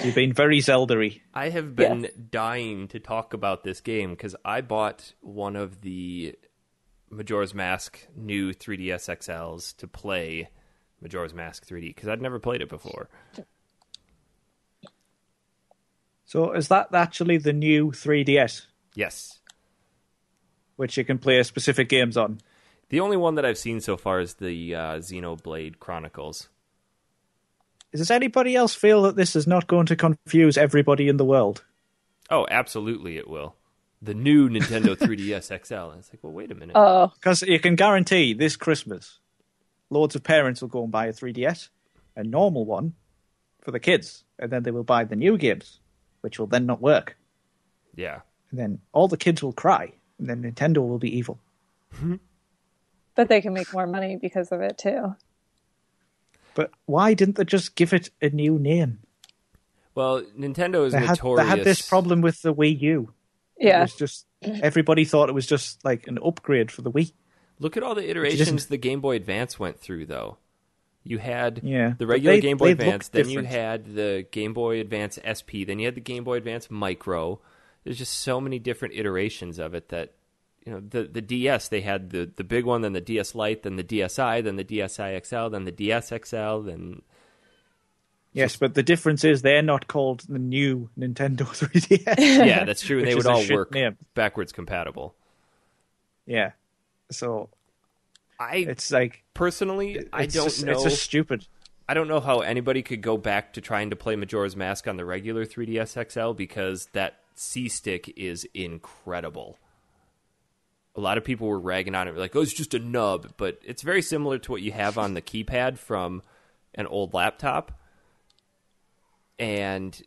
You've been very Zelda-y. I have been dying to talk about this game, because I bought one of the Majora's Mask new 3DS XLs to play Majora's Mask 3D, because I'd never played it before. So is that actually the new 3DS? Yes. Which you can play specific games on? The only one that I've seen so far is the Xenoblade Chronicles. Does anybody else feel that this is not going to confuse everybody in the world? Oh, absolutely it will. the new Nintendo 3DS XL. And it's like, well, wait a minute. Oh. Because you can guarantee this Christmas, loads of parents will go and buy a 3DS, a normal one, for the kids, and then they will buy the new games, which will then not work. Yeah. And then all the kids will cry, and then Nintendo will be evil. But they can make more money because of it, too. But why didn't they just give it a new name? Well, Nintendo is They notorious. had this problem with the Wii U. Yeah. It was just, everybody thought it was just like an upgrade for the Wii. Look at all the iterations the Game Boy Advance went through, though. You had the regular Game Boy Advance, then you had the Game Boy Advance SP, then you had the Game Boy Advance Micro. There's just so many different iterations of it that, the DS, they had the big one, then the DS Lite, then the DSi, then the DSi XL, then the DS XL, then... Yes, but the difference is they're not called the new Nintendo 3DS. Yeah, that's true, and they would all work backwards compatible. Yeah. So... it's like... Personally, I don't know... It's just stupid. I don't know how anybody could go back to trying to play Majora's Mask on the regular 3DS XL, because that C-Stick is incredible. A lot of people were ragging on it, like, oh, it's just a nub, but it's very similar to what you have on the keypad from an old laptop, and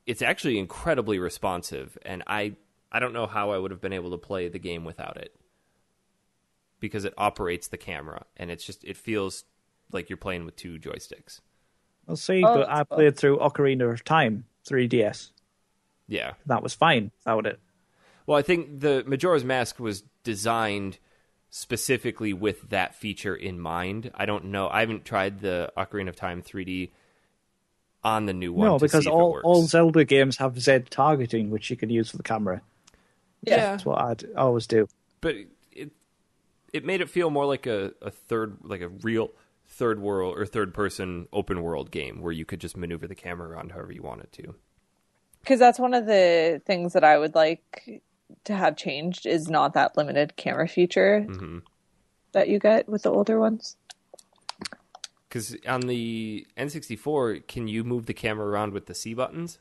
it's actually incredibly responsive, and I don't know how I would have been able to play the game without it, because it operates the camera, and it feels like you're playing with two joysticks. Well, see, but I played through Ocarina of Time 3DS. Yeah. That was fine without it. Well, I think the Majora's Mask was designed specifically with that feature in mind. I don't know. I haven't tried the Ocarina of Time 3D on the new one. No, because see if it works. all Zelda games have Z targeting, which you can use for the camera. Yeah. That's what I'd always do. But it made it feel more like a real third world or third person open world game where you could just maneuver the camera around however you wanted to. Because that's one of the things that I would like to have changed, is not that limited camera feature that you get with the older ones. Because on the N64, can you move the camera around with the C buttons?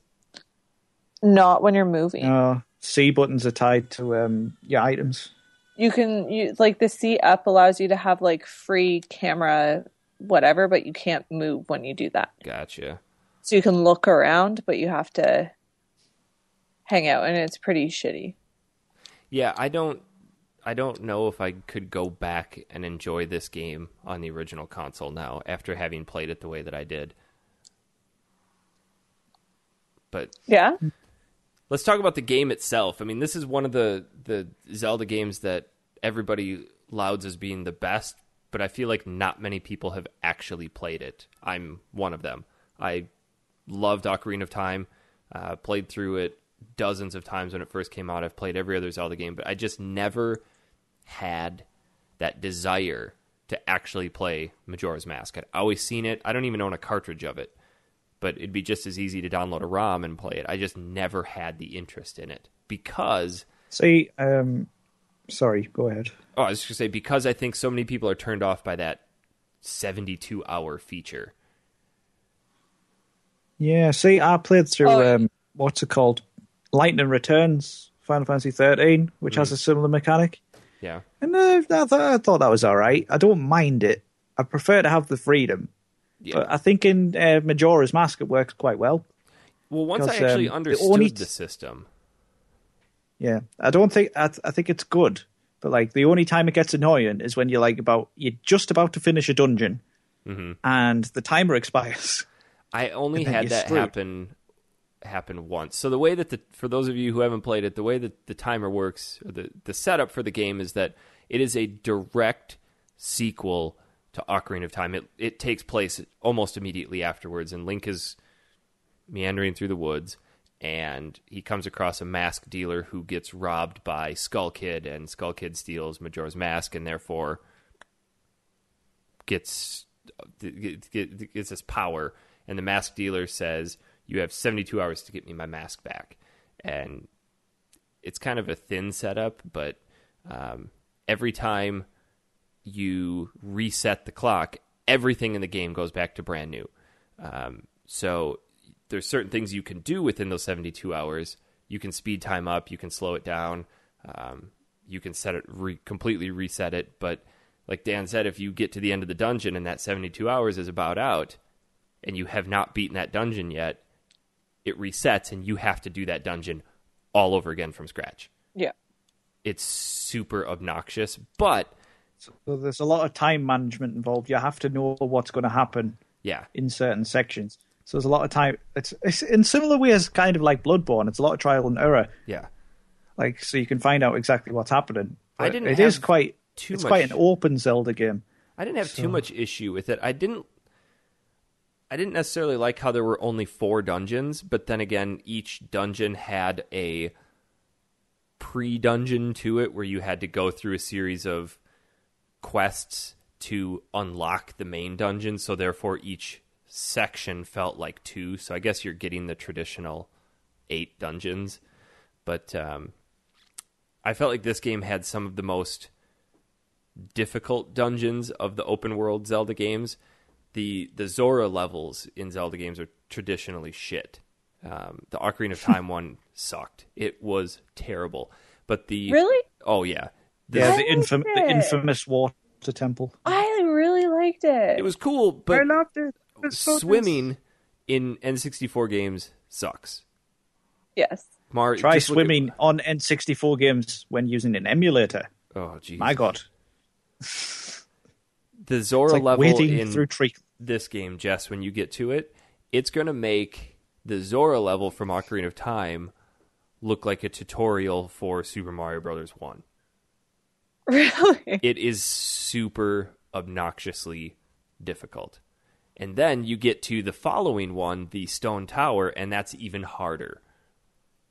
Not when you're moving. C buttons are tied to your items. The C up allows you to have like free camera whatever, but you can't move when you do that. Gotcha. So you can look around, but you have to hang out, and it's pretty shitty. Yeah, I don't know if I could go back and enjoy this game on the original console now after having played it the way that I did. But yeah, let's talk about the game itself. I mean, this is one of the Zelda games that everybody lauds as being the best, but I feel like not many people have actually played it. I'm one of them. I loved Ocarina of Time, played through it dozens of times when it first came out. I've played every other Zelda game, but I just never had that desire to actually play Majora's Mask. I'd always seen it. I don't even own a cartridge of it, but it'd be just as easy to download a ROM and play it. I just never had the interest in it because... See, sorry, go ahead. Oh, I was just going to say, because I think so many people are turned off by that 72-hour feature. Yeah, see, I played through, what's it called? Lightning Returns, Final Fantasy 13, which has a similar mechanic. Yeah. And I thought that was all right. I don't mind it. I prefer to have the freedom. Yeah. But I think in Majora's Mask it works quite well. Well, once I actually understood the system. Yeah, I think it's good. But like the only time it gets annoying is when you're just about to finish a dungeon and the timer expires. I only had that happen once. So the way that for those of you who haven't played it, the way that the timer works, or the setup for the game is that it is a direct sequel to Ocarina of Time. It takes place almost immediately afterwards, and Link is meandering through the woods, and he comes across a mask dealer who gets robbed by Skull Kid, and Skull Kid steals Majora's Mask, and therefore gets this power. And the mask dealer says, you have 72 hours to get me my mask back. And it's kind of a thin setup, but every time you reset the clock, everything in the game goes back to brand new. So there's certain things you can do within those 72 hours you can speed time up, you can slow it down, you can set it completely reset it. But like Dan said, if you get to the end of the dungeon and that 72 hours is about out, and you have not beaten that dungeon yet, it resets and you have to do that dungeon all over again from scratch. Yeah. It's super obnoxious, but... So there's a lot of time management involved. You have to know what's going to happen in certain sections. So there's a lot of time. It's in similar ways, kind of like Bloodborne. It's a lot of trial and error. Yeah. Like, so you can find out exactly what's happening. But it is quite an open Zelda game. I didn't have too much issue with it. I didn't necessarily like how there were only 4 dungeons, but then again, each dungeon had a pre-dungeon to it where you had to go through a series of quests to unlock the main dungeon, so therefore each section felt like 2. So I guess you're getting the traditional 8 dungeons. But I felt like this game had some of the most difficult dungeons of the open world Zelda games. The Zora levels in Zelda games are traditionally shit. The Ocarina of Time one sucked. It was terrible. But Really? Oh, yeah. The infamous water temple. I really liked it. It was cool, but I loved it. Swimming in N64 games sucks. Yes. Try swimming on N64 games when using an emulator. Oh, jeez. My God. The Zora level in through this game, Jess, when you get to it, it's going to make the Zora level from Ocarina of Time look like a tutorial for Super Mario Brothers 1. Really? It is super obnoxiously difficult. And then you get to the following one, the Stone Tower, and that's even harder.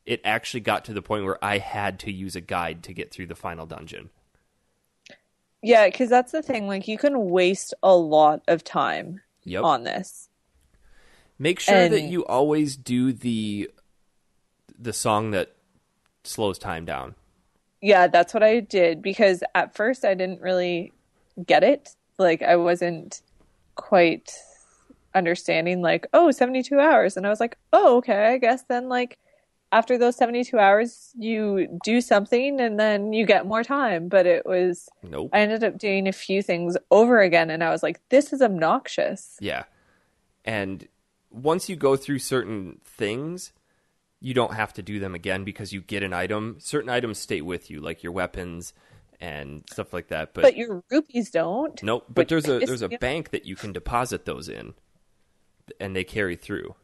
It actually got to the point where I had to use a guide to get through the final dungeon. Yeah, because that's the thing. Like, you can waste a lot of time on this. Make sure that you always do the song that slows time down. Yeah, that's what I did, because at first I didn't really get it. Like, I wasn't quite understanding, like, 72 hours. And I was like, oh, okay, I guess then, like, after those 72 hours, you do something and then you get more time. But it was... Nope. I ended up doing a few things over again, and I was like, this is obnoxious. Yeah. And once you go through certain things, you don't have to do them again because you get an item. Certain items stay with you, like your weapons and stuff like that. But your rupees don't. Nope. But there's a bank that you can deposit those in, and they carry through.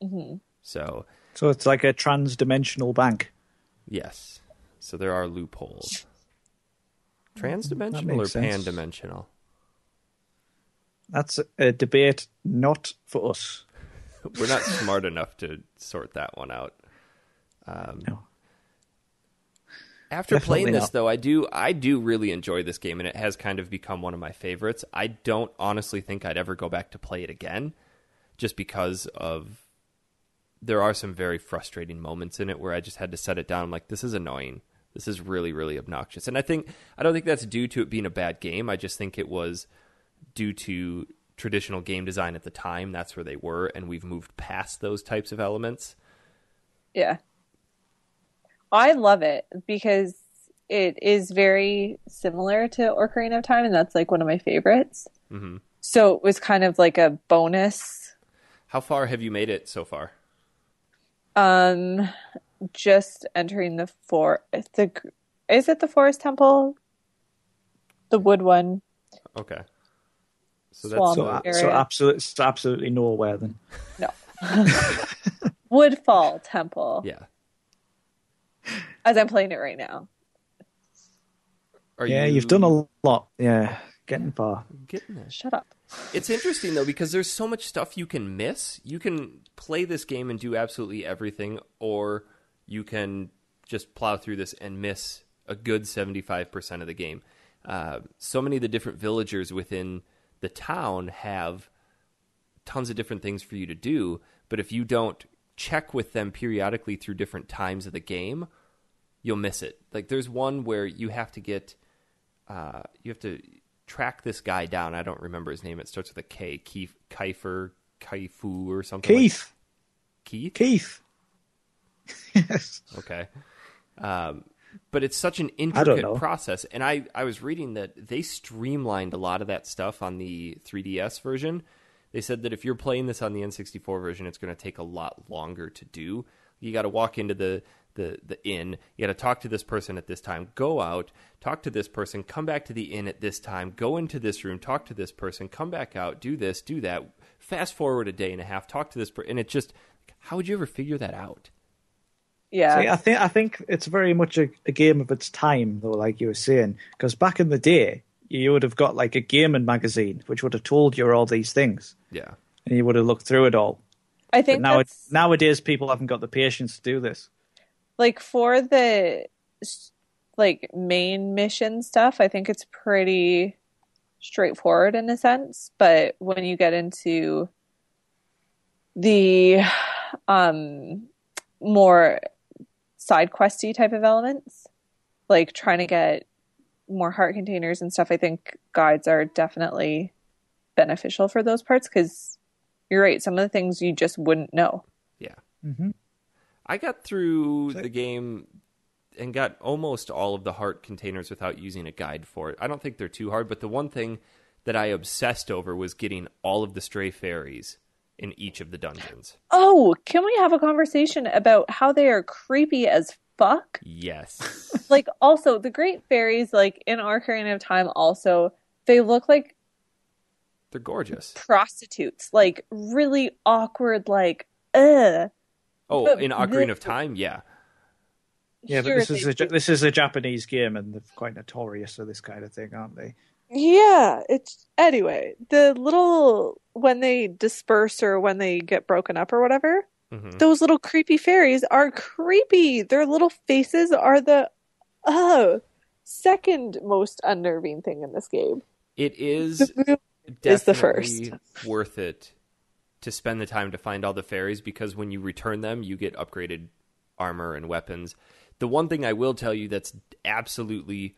Mm-hmm. So it's like a trans-dimensional bank. Yes. So there are loopholes. Trans-dimensional or pan-dimensional? That's a debate not for us. We're not smart enough to sort that one out. No. After Definitely playing this, not. though, I do really enjoy this game, and it has kind of become one of my favorites. I don't honestly think I'd ever go back to play it again, just because of... There are some very frustrating moments in it where I just had to set it down. I'm like, this is annoying. This is really, really obnoxious. And I don't think that's due to it being a bad game. I just think it was due to traditional game design at the time. That's where they were, and we've moved past those types of elements. Yeah. I love it because it is very similar to Ocarina of Time, and that's like one of my favorites. Mm-hmm. So it was kind of like a bonus. How far have you made it so far? Just entering the is it the Forest Temple? The wood one. Okay. So that's absolutely nowhere then. No. Woodfall Temple. Yeah. As I'm playing it right now. You've done a lot. Yeah, getting far. Getting there. Shut up. It's interesting, though, because there's so much stuff you can miss. You can play this game and do absolutely everything, or you can just plow through this and miss a good 75% of the game. So many of the different villagers within the town have tons of different things for you to do, but if you don't check with them periodically through different times of the game, you'll miss it. Like, there's one where you have to get... you have to track this guy down. I don't remember his name. It starts with a K. Kaifu or something. Keith. Keith? Keith. Yes. Okay. But it's such an intricate process. And I was reading that they streamlined a lot of that stuff on the 3DS version. They said that if you're playing this on the N64 version, it's going to take a lot longer to do. You got to walk into the inn. You got to talk to this person at this time. Go out, talk to this person, come back to the inn at this time, go into this room, talk to this person, come back out, do this, do that. Fast forward a day and a half, talk to this person. And it just, how would you ever figure that out? Yeah. See, I think it's very much a game of its time, though, like you were saying. Because back in the day, you would have got like a gaming magazine, which would have told you all these things. Yeah. And you would have looked through it all. I think but nowadays people haven't got the patience to do this. Like for the like main mission stuff, I think it's pretty straightforward in a sense. But when you get into the more side questy type of elements, like trying to get more heart containers and stuff, I think guides are definitely beneficial for those parts, because you're right, some of the things you just wouldn't know. Yeah. Mm-hmm. I got through the game and got almost all of the heart containers without using a guide for it. I don't think they're too hard, but the one thing that I obsessed over was getting all of the stray fairies in each of the dungeons. Oh, can we have a conversation about how they are creepy as fuck? Yes. Like, also, the great fairies, like, in Ocarina of Time also, they look like... They're gorgeous. Prostitutes. Like, really awkward, like, ugh. Oh, but in Ocarina of Time? Yeah. Yeah, but this is a Japanese game, and they're quite notorious for this kind of thing, aren't they? Yeah, it's... Anyway, the little... When they disperse or when they get broken up or whatever, those little creepy fairies are creepy. Their little faces are the second most unnerving thing in this game. It is definitely the first. Worth it to spend the time to find all the fairies, because when you return them, you get upgraded armor and weapons. The one thing I will tell you that's absolutely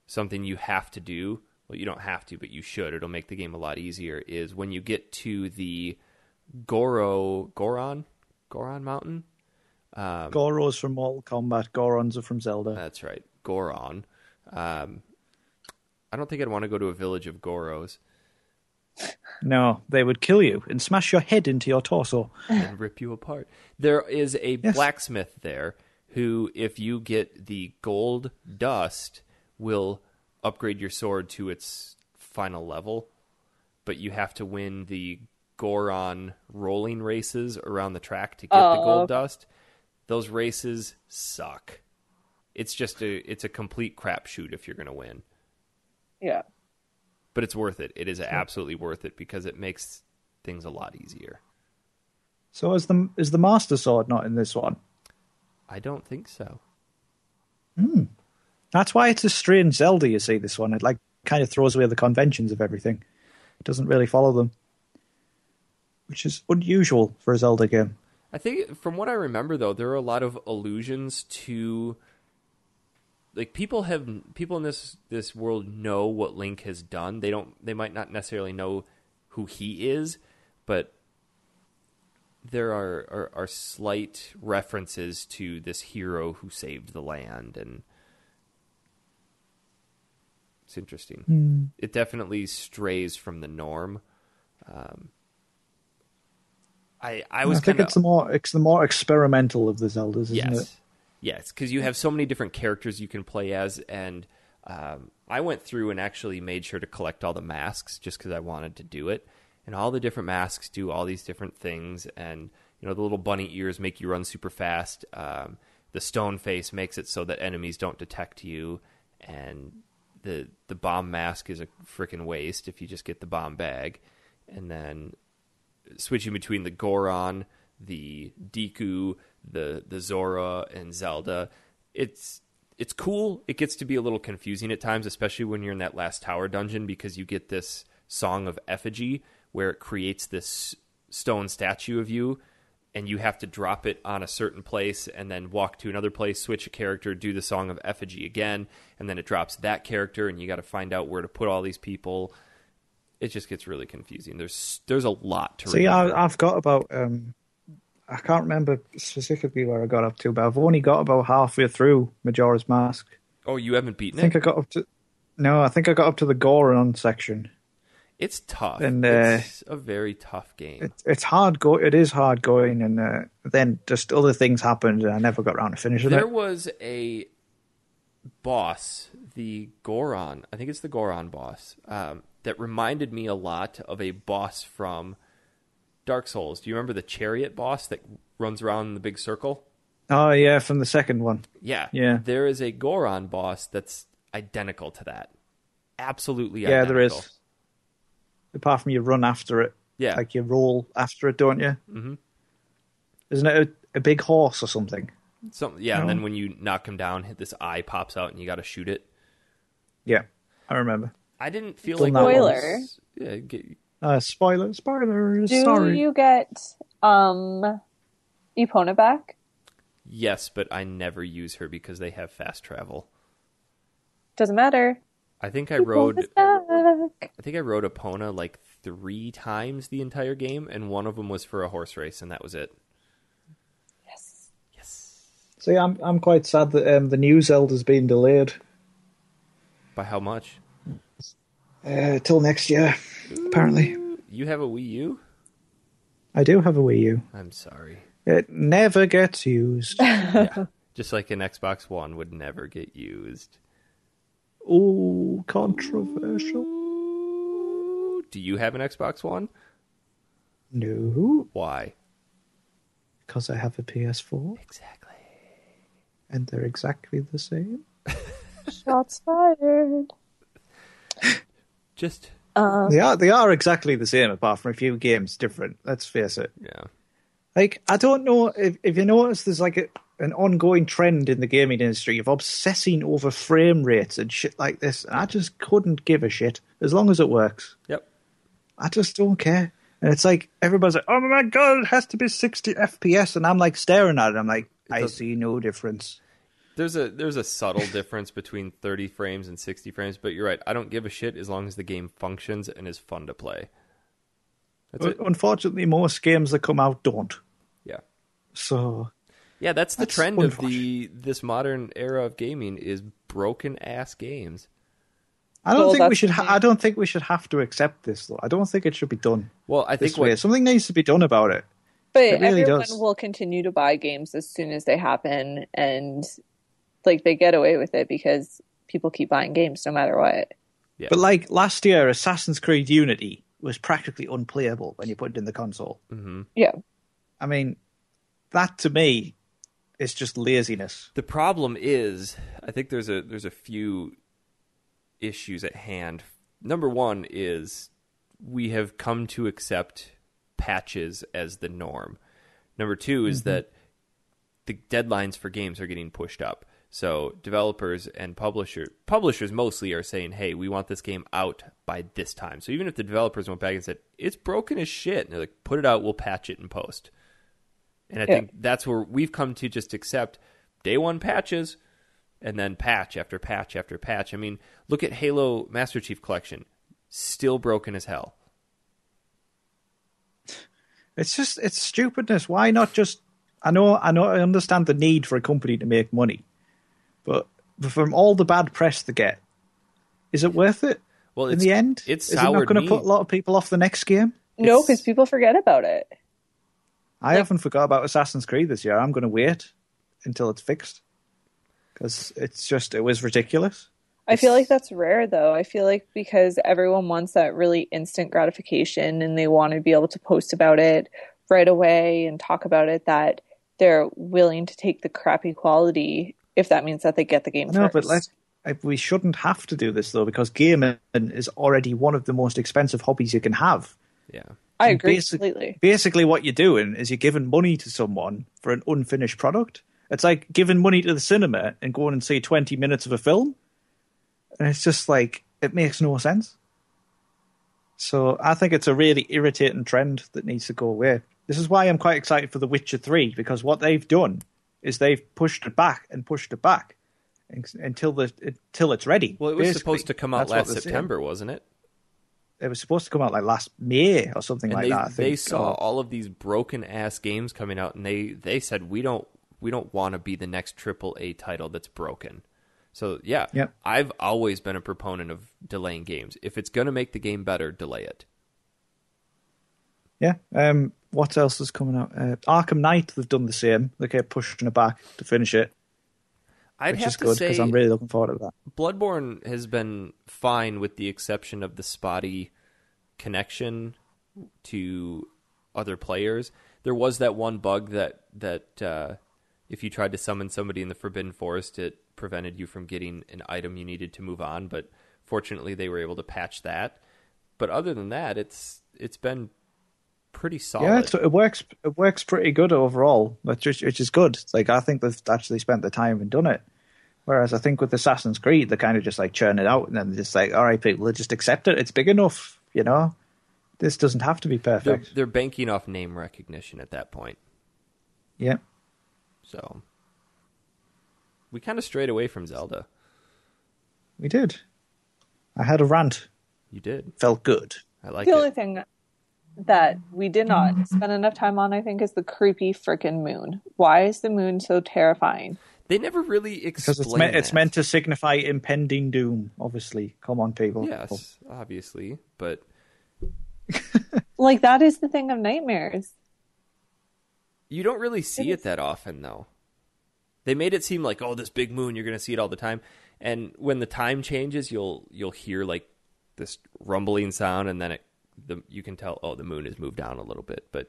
something you have to do, well, you don't have to, but you should, it'll make the game a lot easier, is when you get to the Goron Mountain. Goro's from Mortal Kombat, Gorons are from Zelda. That's right, Goron. I don't think I'd want to go to a village of Goros. No, they would kill you and smash your head into your torso. And rip you apart. There is a blacksmith there who, if you get the gold dust, will upgrade your sword to its final level. But you have to win the Goron rolling races around the track to get the gold dust. Those races suck. It's just it's a complete crapshoot if you're going to win. Yeah. But it's worth it. It is absolutely worth it because it makes things a lot easier. So is the Master Sword not in this one? I don't think so. That's why it's a strange Zelda, you see, this one. It like kind of throws away the conventions of everything. It doesn't really follow them, which is unusual for a Zelda game. I think, from what I remember, though, there are a lot of allusions to... Like, people in this world know what Link has done. They might not necessarily know who he is, but there are slight references to this hero who saved the land, and it's interesting. It definitely strays from the norm. I think it's the more experimental of the Zeldas, isn't it? Yes, because you have so many different characters you can play as, and I went through and actually made sure to collect all the masks just because I wanted to do it. And all the different masks do all these different things, and the little bunny ears make you run super fast. The stone face makes it so that enemies don't detect you, and the bomb mask is a freaking waste if you just get the bomb bag. And then switching between the Goron, the Deku, the Zora, and Zelda, it's cool. It gets to be a little confusing at times, especially when you're in that last tower dungeon, because you get this Song of Effigy where it creates this stone statue of you, and you have to drop it on a certain place and then walk to another place, switch a character, do the Song of Effigy again, and then it drops that character, and you got to find out where to put all these people. It just gets really confusing. There's a lot to remember. I've got about I can't remember specifically where I got up to, but I've only got about halfway through Majora's Mask. Oh, you haven't beaten I think it? I think I got up to the Goron section. It's tough. And it's a very tough game. It's hard It is hard going, and then just other things happened, and I never got around to finishing it. There was a boss, the Goron. I think it's the Goron boss. That reminded me a lot of a boss from Dark Souls. Do you remember the chariot boss that runs around in the big circle? Oh yeah, from the second one. Yeah. There is a Goron boss that's identical to that. Absolutely identical. identical. Yeah, there is. Apart from you run after it. Yeah. Like you roll after it, don't you? Mm-hmm. Isn't it a big horse or something? And then when you knock him down, this eye pops out and you got to shoot it. Yeah, I remember. I didn't feel Spoiler. Spoilers. Do you get Epona back? Yes, but I never use her because they have fast travel. Doesn't matter. I think I rode Epona like 3 times the entire game, and one of them was for a horse race, and that was it. Yes. See, I'm quite sad that the new Zelda's been delayed. By how much? Till next year, apparently. You have a Wii U? I do have a Wii U. I'm sorry. It never gets used. Yeah. Just like an Xbox One would never get used. Ooh, controversial. Ooh. Do you have an Xbox One? No. Why? Because I have a PS4. Exactly. And they're exactly the same. Shots fired. Just... They are exactly the same, apart from a few games different. Let's face it. Yeah. Like, I don't know if you notice there's like an ongoing trend in the gaming industry of obsessing over frame rates and shit like this. And I just couldn't give a shit as long as it works. Yep. I just don't care. And it's like, everybody's like, oh my God, it has to be 60 FPS. And I'm like staring at it. I'm like, I see no difference. There's a subtle difference between 30 frames and 60 frames, but you're right. I don't give a shit as long as the game functions and is fun to play. That's it. Unfortunately, most games that come out don't. Yeah. So... Yeah, that's the trend of this modern era of gaming is broken ass games. I don't think we should. I don't think we should have to accept this, though. I don't think it should be done. Well, I think something needs to be done about it. But it really everyone does. will continue to buy games as soon as they happen, and like they get away with it because people keep buying games no matter what. Yeah. But like last year, Assassin's Creed Unity was practically unplayable when you put it in the console. Mm-hmm. Yeah. I mean, that to me is just laziness. The problem is, I think there's a few issues at hand. Number one is we have come to accept patches as the norm. Number two is that the deadlines for games are getting pushed up. So developers and publishers mostly are saying, hey, we want this game out by this time. So even if the developers went back and said, it's broken as shit, and they're like, put it out, we'll patch it in post. And I think that's where we've come to just accept day one patches and then patch after patch after patch. I mean, look at Halo Master Chief Collection. Still broken as hell. It's stupidness. Why not just... I understand the need for a company to make money. But from all the bad press they get, is it worth it? Well, in the end? It's is it not going to put a lot of people off the next game? No, because people forget about it. I haven't forgot about Assassin's Creed this year. I'm going to wait until it's fixed. Because it was ridiculous. I feel like that's rare, though. I feel like because everyone wants that really instant gratification and they want to be able to post about it right away and talk about it, that they're willing to take the crappy quality if that means that they get the game first. But we shouldn't have to do this, though, because gaming is already one of the most expensive hobbies you can have. Yeah. I agree completely. Basically, what you're doing is you're giving money to someone for an unfinished product. It's like giving money to the cinema and going and see 20 minutes of a film. And it's just like, it makes no sense. So I think it's a really irritating trend that needs to go away. This is why I'm quite excited for The Witcher 3, because what they've done is they've pushed it back until it's ready. Well, it was supposed to come out last September, wasn't it? it was supposed to come out like last May or something and like that. I think. They saw all of these broken ass games coming out, and they said we don't want to be the next AAA title that's broken. So yeah, yep. I've always been a proponent of delaying games. If it's going to make the game better, delay it. Yeah. What else is coming out? Arkham Knight, they've done the same. They kept pushing it back to finish it. Which is good because I'm really looking forward to that. Bloodborne has been fine with the exception of the spotty connection to other players. There was that one bug that if you tried to summon somebody in the Forbidden Forest, it prevented you from getting an item you needed to move on. But fortunately, they were able to patch that. But other than that, it's been pretty solid. Yeah, it works. It works pretty good overall, which is good. Like I think they've actually spent the time and done it. Whereas I think with Assassin's Creed, they kind of just like churn it out and then just like, all right, people, just accept it. It's big enough, you know. This doesn't have to be perfect. They're banking off name recognition at that point. Yeah. So we kind of strayed away from Zelda. We did. I had a rant. You did. Felt good. I like it. The only only thing that we did not spend enough time on, I think, is the creepy frickin' moon. Why is the moon so terrifying? They never really explain because it's meant to signify impending doom, obviously. Come on, people. Yes, obviously, but... like, that is the thing of nightmares. You don't really see it that often, though. They made it seem like, oh, this big moon, you're going to see it all the time. And when the time changes, you'll hear, like, this rumbling sound, and then you can tell, oh, the moon has moved down a little bit. But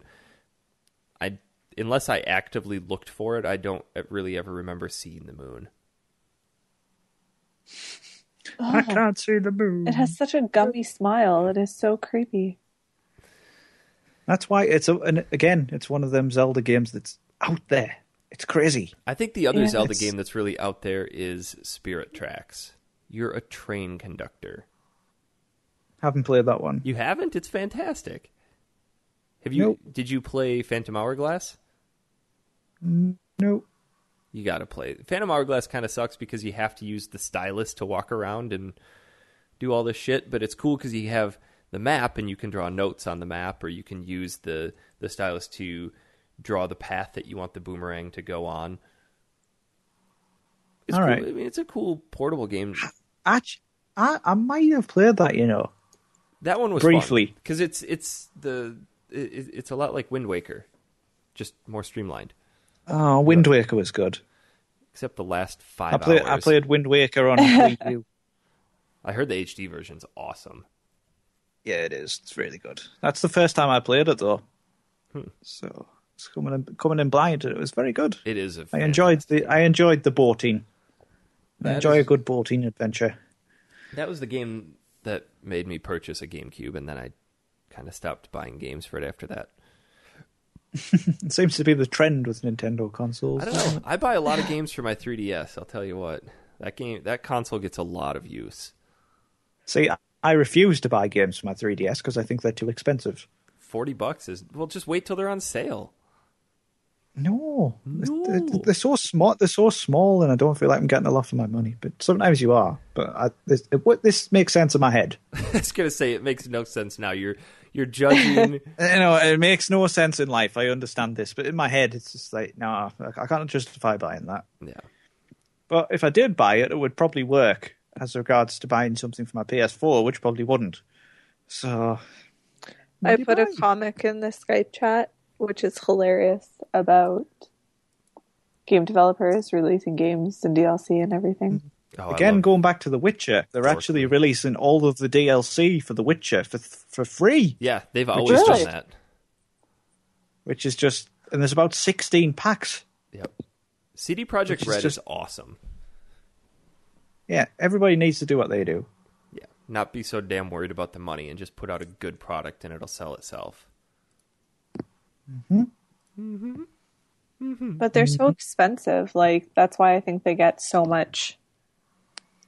unless I actively looked for it, I don't really ever remember seeing the moon. Oh, I can't see the moon. It has such a gummy smile. It is so creepy. That's why it's one of them Zelda games that's out there. It's crazy. I think the other Zelda game that's really out there is Spirit Tracks. You're a train conductor. Haven't played that one. You haven't? It's fantastic. Have you? Nope. Did you play Phantom Hourglass? Nope. You got to play it. Phantom Hourglass kind of sucks because you have to use the stylus to walk around and do all this shit, but it's cool because you have the map and you can draw notes on the map, or you can use the stylus to draw the path that you want the boomerang to go on. It's all cool. right. I mean, it's a cool portable game. Actually, I might have played that, you know. That one was briefly because it's a lot like Wind Waker, just more streamlined. Oh, Wind Waker was good. Except the last 5 hours. I played Wind Waker on Wii U. I heard the HD version's awesome. Yeah, it is. It's really good. That's the first time I played it, though. So it's coming in blind. It was very good. It is. I enjoyed the boating. I enjoy a good boating adventure. That was the game that made me purchase a GameCube, and then I kind of stopped buying games for it after that. It seems to be the trend with Nintendo consoles. I don't know. I buy a lot of games for my 3DS. I'll tell you what. That console gets a lot of use. See, I refuse to buy games for my 3DS because I think they're too expensive. $40 is... Well, just wait till they're on sale. No. They're so small. They're so small, and I don't feel like I'm getting a lot for my money. But sometimes you are. But this makes sense in my head. I was going to say, it makes no sense now. You're judging... It makes no sense in life. I understand this. But in my head, it's just like, no, I can't justify buying that. Yeah. But if I did buy it, it would probably work as regards to buying something for my PS4, which probably wouldn't. So... I put a comic in the Skype chat, which is hilarious, about game developers releasing games and DLC and everything. Oh, again, going back to The Witcher, they're actually releasing all of the DLC for The Witcher for free. Yeah, they've always done that. Which is just... And there's about 16 packs. Yep. CD Projekt Red is awesome. Yeah, everybody needs to do what they do. Yeah, not be so damn worried about the money and just put out a good product and it'll sell itself. Mm-hmm. Mm-hmm. Mm-hmm. But they're so expensive. Like, that's why I think they get so much...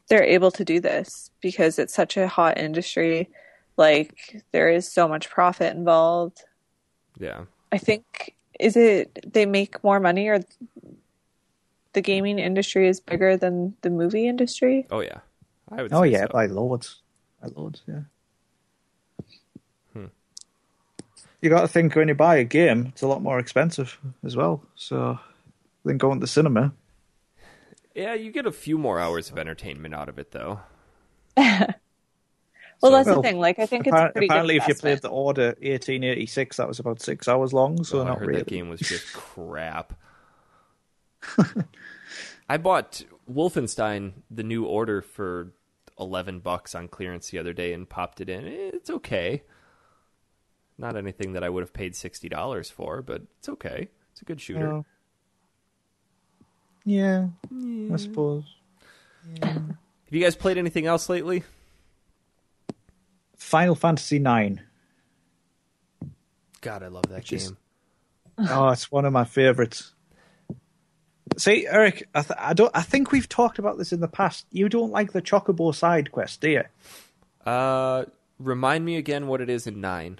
They're able to do this because it's such a hot industry. Like, there is so much profit involved. Yeah. I think, is it they make more money, or the gaming industry is bigger than the movie industry? Oh, yeah. I would say so. by loads. By loads, yeah. you got to think when you buy a game, it's a lot more expensive as well. So than going to the cinema. Yeah, you get a few more hours of entertainment out of it, though. That's the thing. Like, I think it's pretty apparently, good if you played the Order 1886, that was about 6 hours long. So not I heard really. That game was just crap. I bought Wolfenstein: The New Order for $11 on clearance the other day and popped it in. It's okay. Not anything that I would have paid $60 for, but it's okay. It's a good shooter. Yeah, I suppose. Yeah. Have you guys played anything else lately? Final Fantasy IX. God, I love that game. It's one of my favorites. See, Eric, I think we've talked about this in the past. You don't like the Chocobo side quest, do you? Remind me again what it is in 9.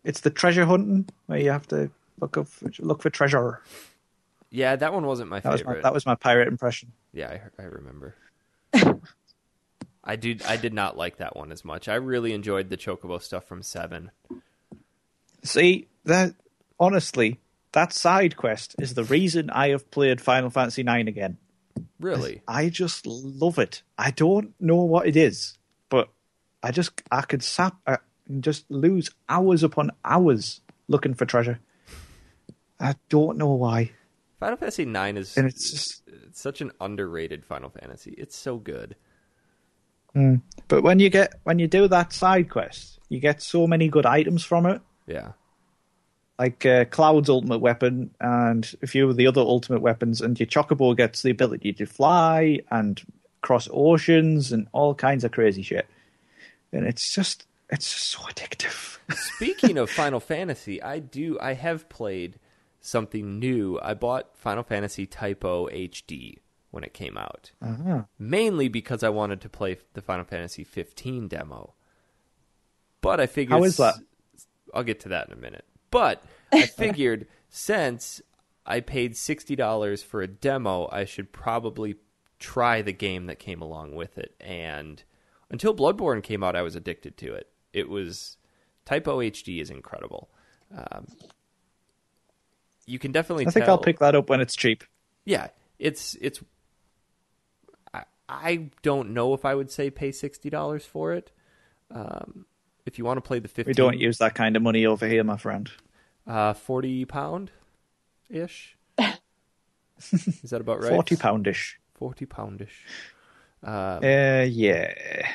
It's the treasure hunting where you have to look for treasure. Yeah, that one wasn't my favorite. That was my pirate impression. Yeah, I remember. I did not like that one as much. I really enjoyed the Chocobo stuff from 7. See, honestly, that side quest is the reason I have played Final Fantasy IX again. Really? I just love it. I don't know what it is, but I could just lose hours upon hours looking for treasure. I don't know why. Final Fantasy IX is it's such an underrated Final Fantasy. It's so good. But when you do that side quest, you get so many good items from it. Yeah. Like Cloud's ultimate weapon and a few of the other ultimate weapons, and your Chocobo gets the ability to fly and cross oceans and all kinds of crazy shit. And it's just so addictive. Speaking of Final Fantasy, I have played something new. I bought Final Fantasy Typo HD when it came out. Uh-huh. Mainly because I wanted to play the Final Fantasy 15 demo. But I figured... How is that? I'll get to that in a minute. But I figured since I paid $60 for a demo, I should probably try the game that came along with it. And until Bloodborne came out, I was addicted to it. It was... Typo HD is incredible. You can definitely tell... I think I'll pick that up when it's cheap. Yeah, it's. I don't know if I would say pay $60 for it. If you want to play the 15... We don't use that kind of money over here, my friend. £40-ish? Is that about right? £40-ish. £40-ish. Yeah.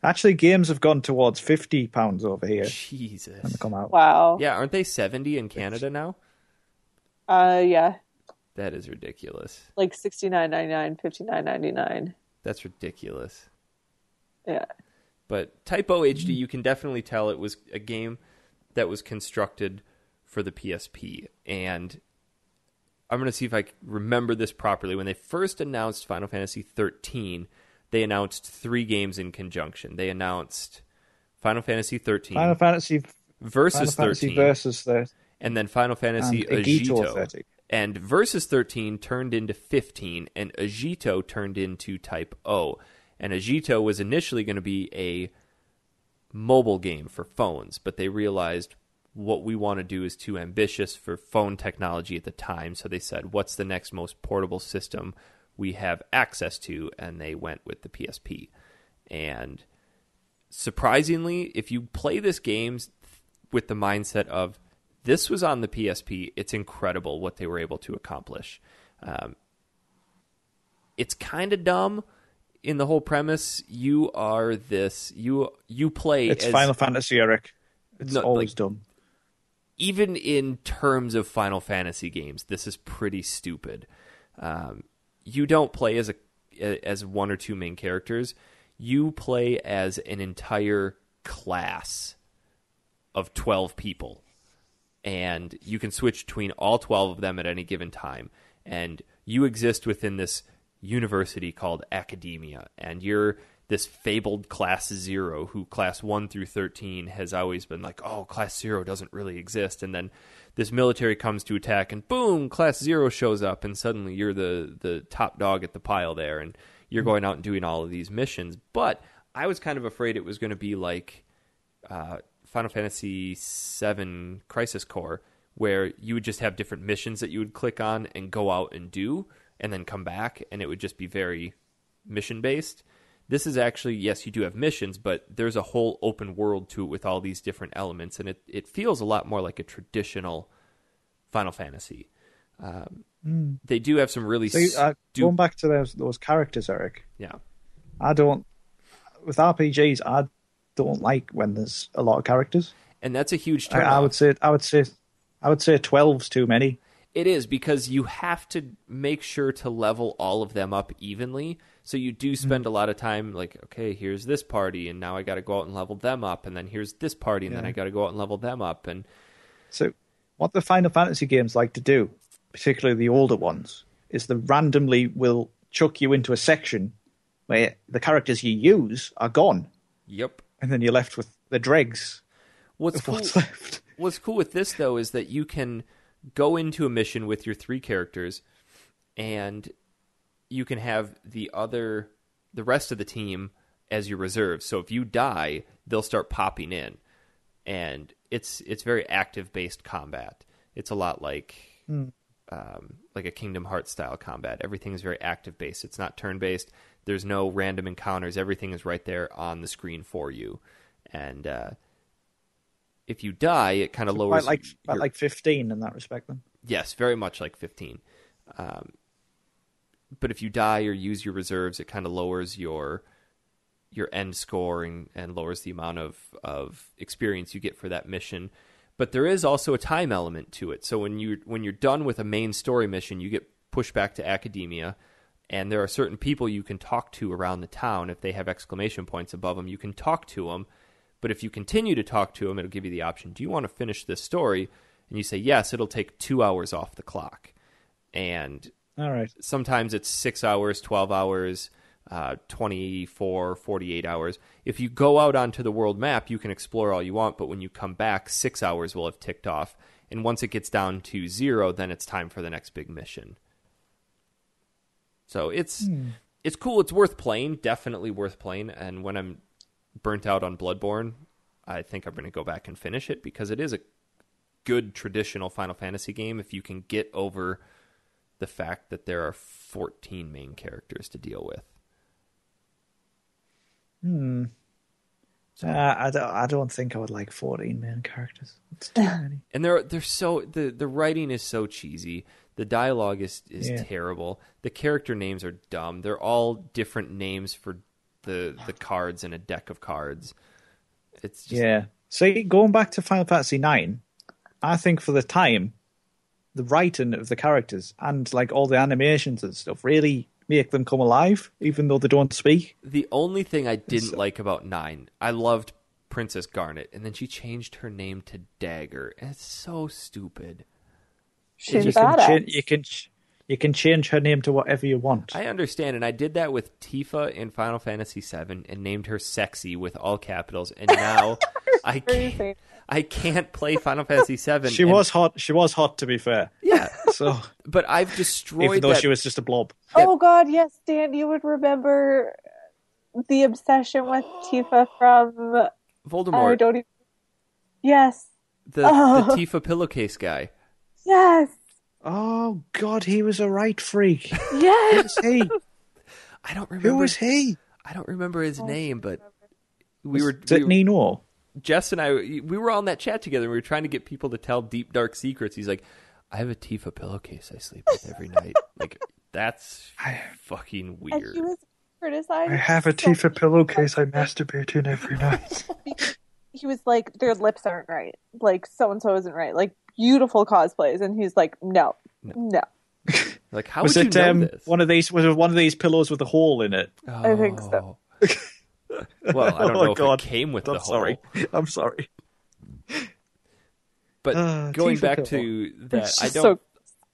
Actually, games have gone towards £50 over here. Jesus. When they come out. Wow. Yeah, aren't they 70 in Canada now? Yeah. That is ridiculous. Like $69.99, $59.99. That's ridiculous. Yeah. But Typo HD, you can definitely tell it was a game that was constructed for the PSP. And I'm going to see if I remember this properly. When they first announced Final Fantasy 13, they announced 3 games in conjunction. They announced Final Fantasy 13, Final Fantasy Versus 13, Versus 13, and then Final Fantasy Agito. And Versus 13 turned into 15, and Agito turned into Type O. And Agito was initially going to be a mobile game for phones, but they realized what we want to do is too ambitious for phone technology at the time. So they said, what's the next most portable system we have access to? And they went with the PSP. And surprisingly, if you play this game with the mindset of, this was on the PSP, it's incredible what they were able to accomplish. It's kind of dumb in the whole premise. You are this, you play It's as... Final Fantasy, Eric. It's always dumb. Even in terms of Final Fantasy games, this is pretty stupid. You don't play as one or two main characters. You play as an entire class of 12 people. And you can switch between all 12 of them at any given time. And you exist within this university called Academia. And you're this fabled Class 0, who Class 1 through 13 has always been like, oh, Class 0 doesn't really exist. And then this military comes to attack, and boom, Class 0 shows up, and suddenly you're the top dog at the pile there, and you're going out and doing all of these missions. But I was kind of afraid it was going to be like Final Fantasy VII Crisis Core, where you would just have different missions that you would click on and go out and do, and then come back, and it would just be very mission-based. This is actually, yes, you do have missions, but there's a whole open world to it with all these different elements, and it feels a lot more like a traditional Final Fantasy. They do have some really... going back to those characters, Eric. Yeah. With RPGs, I don't like when there's a lot of characters. And that's a huge turn I would say 12's too many. It is, because you have to make sure to level all of them up evenly. So you do spend a lot of time like, okay, here's this party, and now I got to go out and level them up, and then here's this party, and then I got to go out and level them up. And so what the Final Fantasy games like to do, particularly the older ones, is they randomly will chuck you into a section where the characters you use are gone. Yep. And then you're left with the dregs. What's left. What's cool with this, though, is that you can go into a mission with your 3 characters, and you can have the rest of the team as your reserves. So if you die, they'll start popping in, and it's very active-based combat. It's a lot like a Kingdom Hearts style combat. Everything is very active-based. It's not turn-based. There's no random encounters. Everything is right there on the screen for you, and if you die, it kind of lowers... like 15 in that respect, then? Yes, very much like 15. But if you die or use your reserves, it kind of lowers your end score and lowers the amount of experience you get for that mission. But there is also a time element to it. So when you're done with a main story mission, you get pushed back to Academia, and there are certain people you can talk to around the town. If they have exclamation points above them, you can talk to them. But if you continue to talk to them, it'll give you the option, do you want to finish this story? And you say yes, it'll take 2 hours off the clock. And all right. Sometimes it's 6 hours, 12 hours, 24, 48 hours. If you go out onto the world map, you can explore all you want, but when you come back, 6 hours will have ticked off. And once it gets down to 0, then it's time for the next big mission. So it's cool. It's worth playing, definitely worth playing. And when I'm burnt out on Bloodborne, I think I'm going to go back and finish it, because it is a good traditional Final Fantasy game if you can get over the fact that there are 14 main characters to deal with. I don't think I would like 14 main characters. It's too many. And they're so the writing is so cheesy. The dialogue is terrible. The character names are dumb. They're all different names for the cards in a deck of cards. It's just... See, going back to Final Fantasy IX, I think for the time, the writing of the characters and like all the animations and stuff really make them come alive, even though they don't speak. The only thing I didn't like about 9, I loved Princess Garnet, and then she changed her name to Dagger, and it's so stupid. She's badass. You can change her name to whatever you want. I understand, and I did that with Tifa in Final Fantasy VII and named her Sexy with all capitals, and now I can't play Final Fantasy VII. She was hot, to be fair. Yeah. So, but I've destroyed even though she was just a blob. Oh God, yes, Dan, you would remember the obsession with Tifa from Voldemort. I don't even... Yes. The Tifa pillowcase guy. Yes. Oh God, he was a right freak. Yes. Who was he? I don't remember. Who was he? I don't remember his name, but Was it Nino? Jess and I, we were all in that chat together. We were trying to get people to tell deep, dark secrets. He's like, I have a Tifa pillowcase I sleep with every night. Like, that's fucking weird. And he was criticized. I have a Tifa pillowcase I masturbate in every night. He was like, their lips aren't right. Like, so-and-so isn't right. Like, beautiful cosplays. And he's like, no. Like, how would you know this? Was it one of these pillows with a hole in it? Oh. I think so. Well, I don't know if it came with the hole. I'm sorry. But going back to that,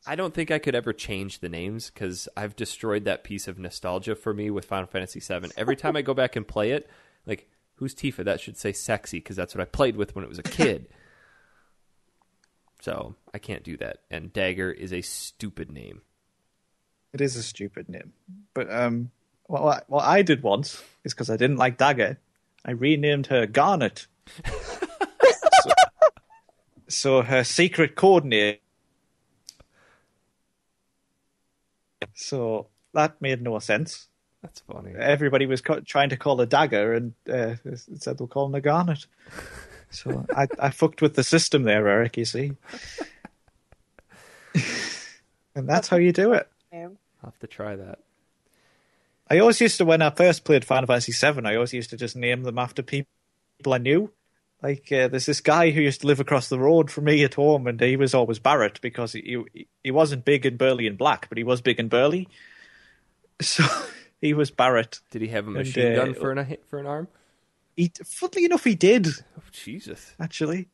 I don't think I could ever change the names, because I've destroyed that piece of nostalgia for me with Final Fantasy VII. Every time I go back and play it, like, who's Tifa? That should say Sexy, because that's what I played with when it was a kid. So I can't do that. And Dagger is a stupid name. It is a stupid name. But what I did once is, because I didn't like Dagger, I renamed her Garnet. So her secret code name. So that made no sense. That's funny. Everybody was trying to call her Dagger, and said they'll call her Garnet. So I fucked with the system there, Eric, you see. And that's how you do it. I'll have to try that. I always used to, when I first played Final Fantasy VII, I always used to just name them after people I knew. Like, there's this guy who used to live across the road from me at home, and he was always Barrett because he wasn't big and burly and black, but he was big and burly. So he was Barrett. Did he have a machine gun for an arm? Funnily enough, he did. Oh, Jesus. Actually.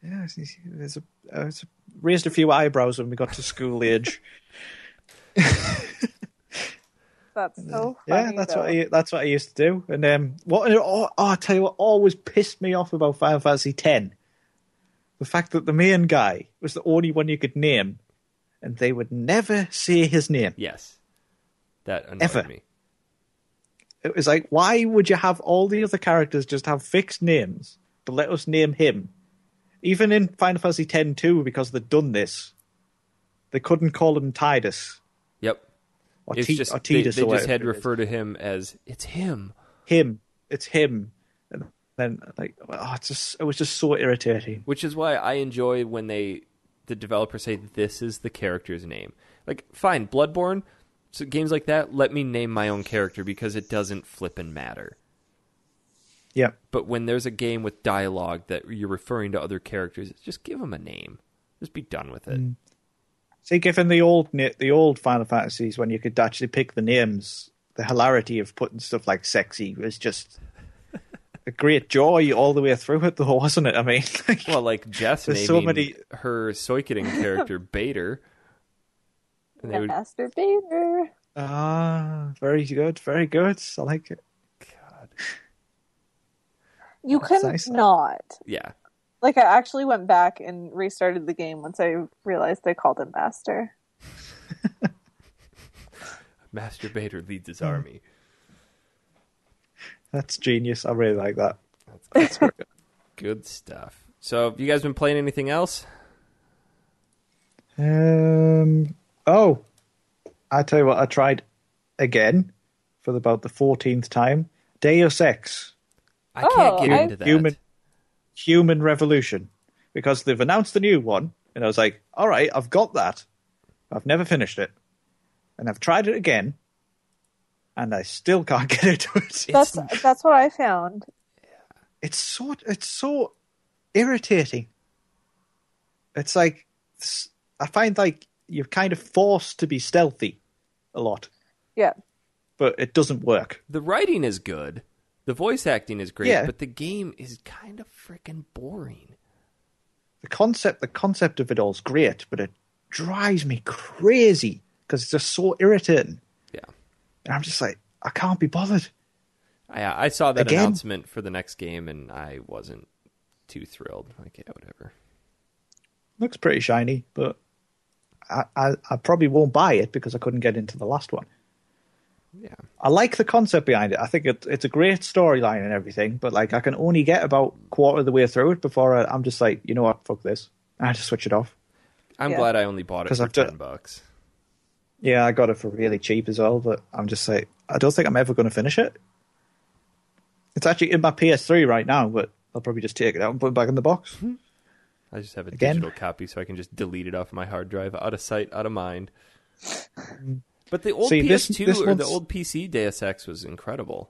Yeah, raised a few eyebrows when we got to school age. That's so funny. Yeah, that's what I used to do. And I'll tell you what always pissed me off about Final Fantasy X. The fact that the main guy was the only one you could name, and they would never say his name. Yes. That annoyed me. It was like, why would you have all the other characters just have fixed names, but let us name him? Even in Final Fantasy X too, because they'd done this, they couldn't call him Tidus. Yep. Or It's Tidus. they just had to refer to him as, it's him. It's him. And then, like, it was just so irritating. Which is why I enjoy when the developers say, this is the character's name. Like, fine, Bloodborne, so games like that, let me name my own character because it doesn't flippin' matter. Yeah. But when there's a game with dialogue that you're referring to other characters, just give them a name. Just be done with it. See, given the old Final Fantasies, when you could actually pick the names, the hilarity of putting stuff like sexy was just a great joy all the way through it, though, wasn't it? I mean, like Jess naming her Suikoden character Bader. Master Bader. Very good, very good. I like it. God. You couldn't not. Yeah. Like, I actually went back and restarted the game once I realized they called him Master. Master Bader leads his army. That's genius. I really like that. That's good stuff. So, have you guys been playing anything else? I tell you what, I tried again for about the 14th time. Deus Ex. I can't get into that. Human Revolution, because they've announced the new one, and I was like, all right, I've got that. I've never finished it, and I've tried it again, and I still can't get into it. That's what I found. It's so irritating. It's like, I find like you're kind of forced to be stealthy a lot. Yeah. But it doesn't work. The writing is good. The voice acting is great, but the game is kind of freaking boring. The concept of it all is great, but it drives me crazy because it's just so irritating. Yeah. And I'm just like, I can't be bothered. I saw that announcement for the next game, and I wasn't too thrilled. Like, yeah, whatever. Looks pretty shiny, but I probably won't buy it because I couldn't get into the last one. Yeah, I like the concept behind it. I think it's a great storyline and everything, but like I can only get about quarter of the way through it before I'm just like, you know what, fuck this. And I just switch it off. I'm glad I only bought it for $10. Yeah, I got it for really cheap as well, but I'm just like, I don't think I'm ever going to finish it. It's actually in my PS3 right now, but I'll probably just take it out and put it back in the box. I just have a digital copy so I can just delete it off my hard drive. Out of sight, out of mind. But the old PS2 or the old PC Deus Ex was incredible.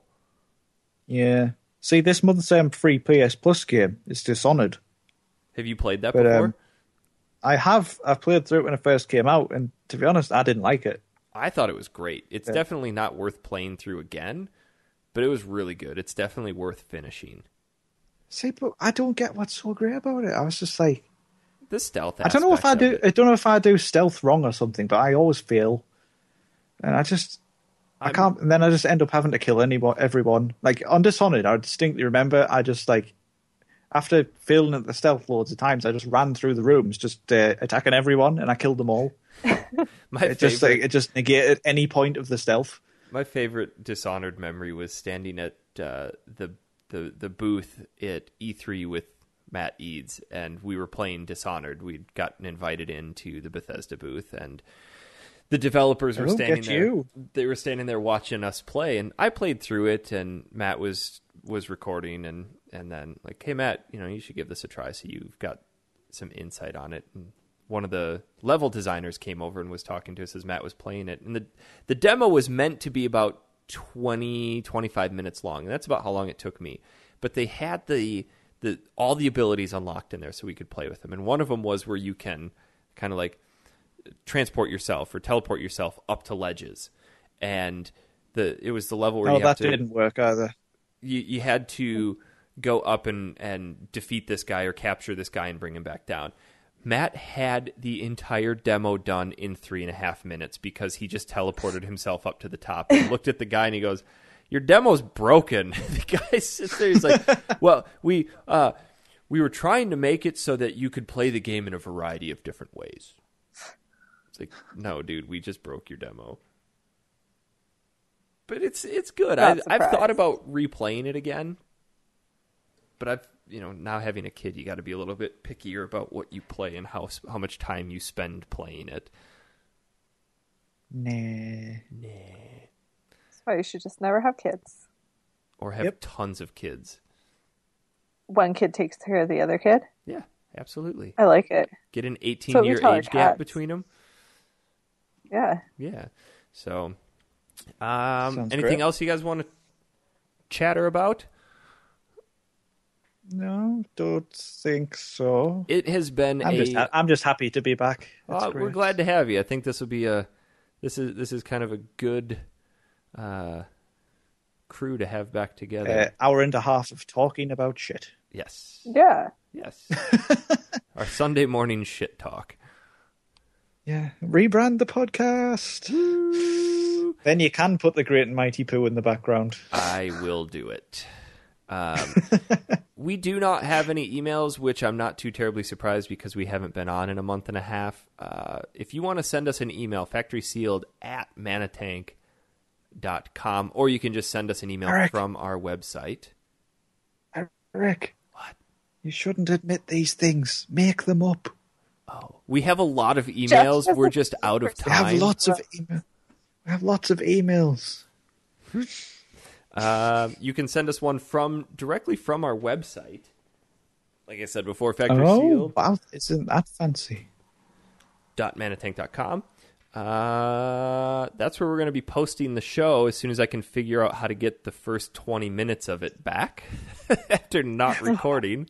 Yeah. See, this month's free PS Plus game is Dishonored. Have you played that before? I have. I've played through it when it first came out, and to be honest, I didn't like it. I thought it was great. It's definitely not worth playing through again, but it was really good. It's definitely worth finishing. See, but I don't get what's so great about it. I was just like, the stealth aspect. I don't know if I do stealth wrong or something, but I always fail. And I can't, and then I just end up having to kill everyone. Like, on Dishonored, I distinctly remember I just, like, after failing at the stealth loads of times, I just ran through the rooms, just attacking everyone, and I killed them all. It just negated any point of the stealth. My favorite Dishonored memory was standing at the booth at E3 with Matt Eads, and we were playing Dishonored. We'd gotten invited into the Bethesda booth, and the developers were standing there. They were standing there watching us play, and I played through it, and Matt was recording, and then like, hey Matt, you should give this a try, so you've got some insight on it. And one of the level designers came over and was talking to us as Matt was playing it, and the demo was meant to be about 25 minutes long, and that's about how long it took me. But they had all the abilities unlocked in there so we could play with them, and one of them was where you can kind of like transport yourself or teleport yourself up to ledges, and it was the level where didn't work either. You had to go up and defeat this guy or capture this guy and bring him back down. Matt had the entire demo done in 3.5 minutes because he just teleported himself up to the top and looked at the guy and he goes, "Your demo's broken." The guy sits there, he's like, "Well, we were trying to make it so that you could play the game in a variety of different ways." It's like, no, dude, we just broke your demo. But it's good. I've thought about replaying it again, but I've now having a kid, you got to be a little bit pickier about what you play and how much time you spend playing it. Nah. That's why you should just never have kids. Or have tons of kids. One kid takes care of the other kid? Yeah, absolutely. I like it. Get an 18-year age gap between them. Yeah. Yeah. So, anything great. else you guys want to chatter about? No, don't think so. It has been I'm just happy to be back. We're glad to have you. I think this will be this is kind of a good crew to have back together. Hour and a half of talking about shit. Yes. Yeah. Yes. Our Sunday morning shit talk. Yeah. Rebrand the podcast. Woo. Then you can put the Great and Mighty Pooh in the background. I will do it. We do not have any emails, which I'm not too terribly surprised because we haven't been on in a month and a half. If you want to send us an email, factorysealed@manatank.com, or you can just send us an email from our website. Eric. What? You shouldn't admit these things. Make them up. Oh, we have a lot of emails. We're just out of time. We have lots of emails. You can send us one directly from our website. Like I said before, Factory Sealed. Oh, wow. Isn't that fancy? .manatank.com. That's where we're going to be posting the show as soon as I can figure out how to get the first 20 minutes of it back after not recording.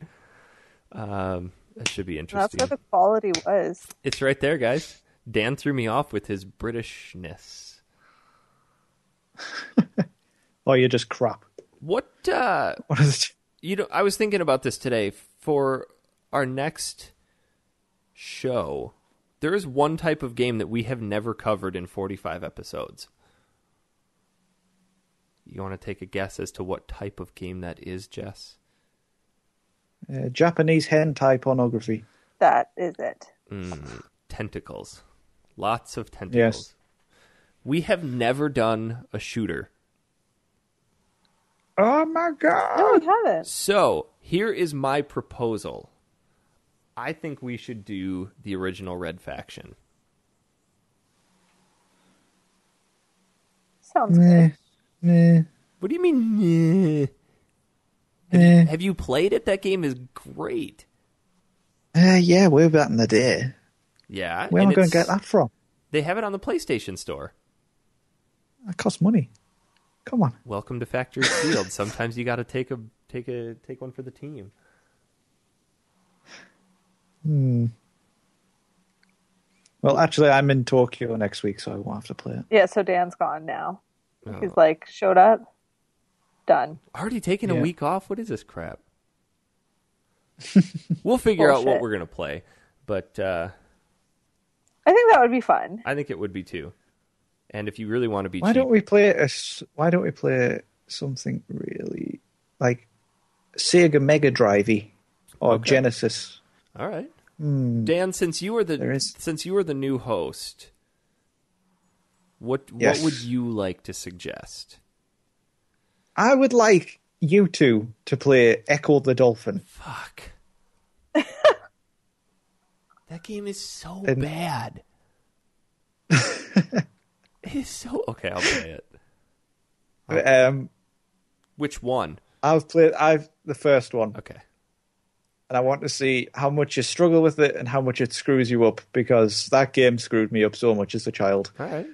That should be interesting. That's what the quality was. It's right there, guys. Dan threw me off with his Britishness. Oh, you're just crap. What is it? I was thinking about this today. For our next show, there is one type of game that we have never covered in 45 episodes. You want to take a guess as to what type of game that is, Jess? Japanese hentai pornography. That is it. Tentacles. Lots of tentacles. Yes. We have never done a shooter. Oh my god! No, we haven't. So, here is my proposal. I think we should do the original Red Faction. Sounds good. What do you mean? Have you played it? That game is great. Yeah, way back in the day. Yeah. Where am I going to get that from? They have it on the PlayStation Store. That costs money. Come on. Welcome to Factory Sealed. Sometimes you got to take one for the team. Well, actually, I'm in Tokyo next week, so I won't have to play it. Yeah, so Dan's gone now. He's like, showed up, done. Already taking a week off? What is this crap? We'll figure out what we're going to play. But I think that would be fun. I think it would be too. And if you really want to be Why don't we play something really like Sega Mega Drive-y or Genesis? All right. Dan, since you are the new host, what would you like to suggest? I would like you two to play Echo the Dolphin. Fuck. That game is so bad. It is so... Okay, I'll play it. Which one? I've the first one. Okay. And I want to see how much you struggle with it and how much it screws you up, because that game screwed me up so much as a child. All right.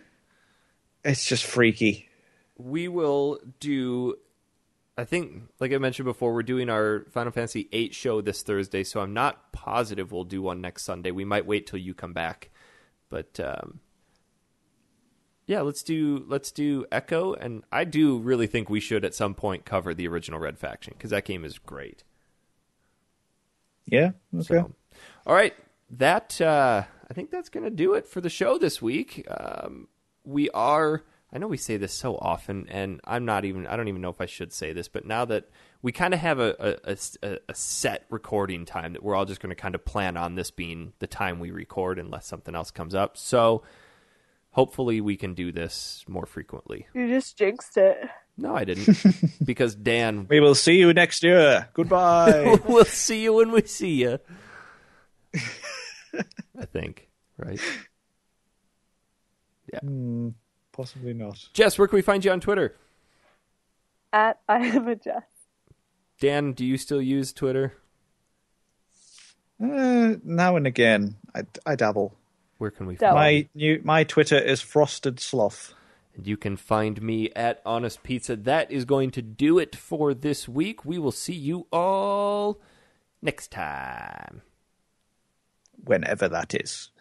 It's just freaky. We will do... I think, like I mentioned before, we're doing our Final Fantasy VIII show this Thursday, so I'm not positive we'll do one next Sunday. We might wait till you come back. But, yeah, let's do Echo, and I do really think we should at some point cover the original Red Faction, because that game is great. Yeah, okay. So, all right, I think that's going to do it for the show this week. I know we say this so often, and I don't even know if I should say this, but now that we kind of have a set recording time that we're all just going to kind of plan on this being the time we record unless something else comes up. So hopefully we can do this more frequently. You just jinxed it. No, I didn't. Because Dan... We will see you next year. Goodbye. We'll see you when we see you. I think, right? Yeah. Possibly not. Jess, where can we find you on Twitter? @I am a Jess. Dan, do you still use Twitter? Now and again, I dabble. Where can we find my Twitter is Frosted Sloth. And you can find me at Honest Pizza. That is going to do it for this week. We will see you all next time. Whenever that is.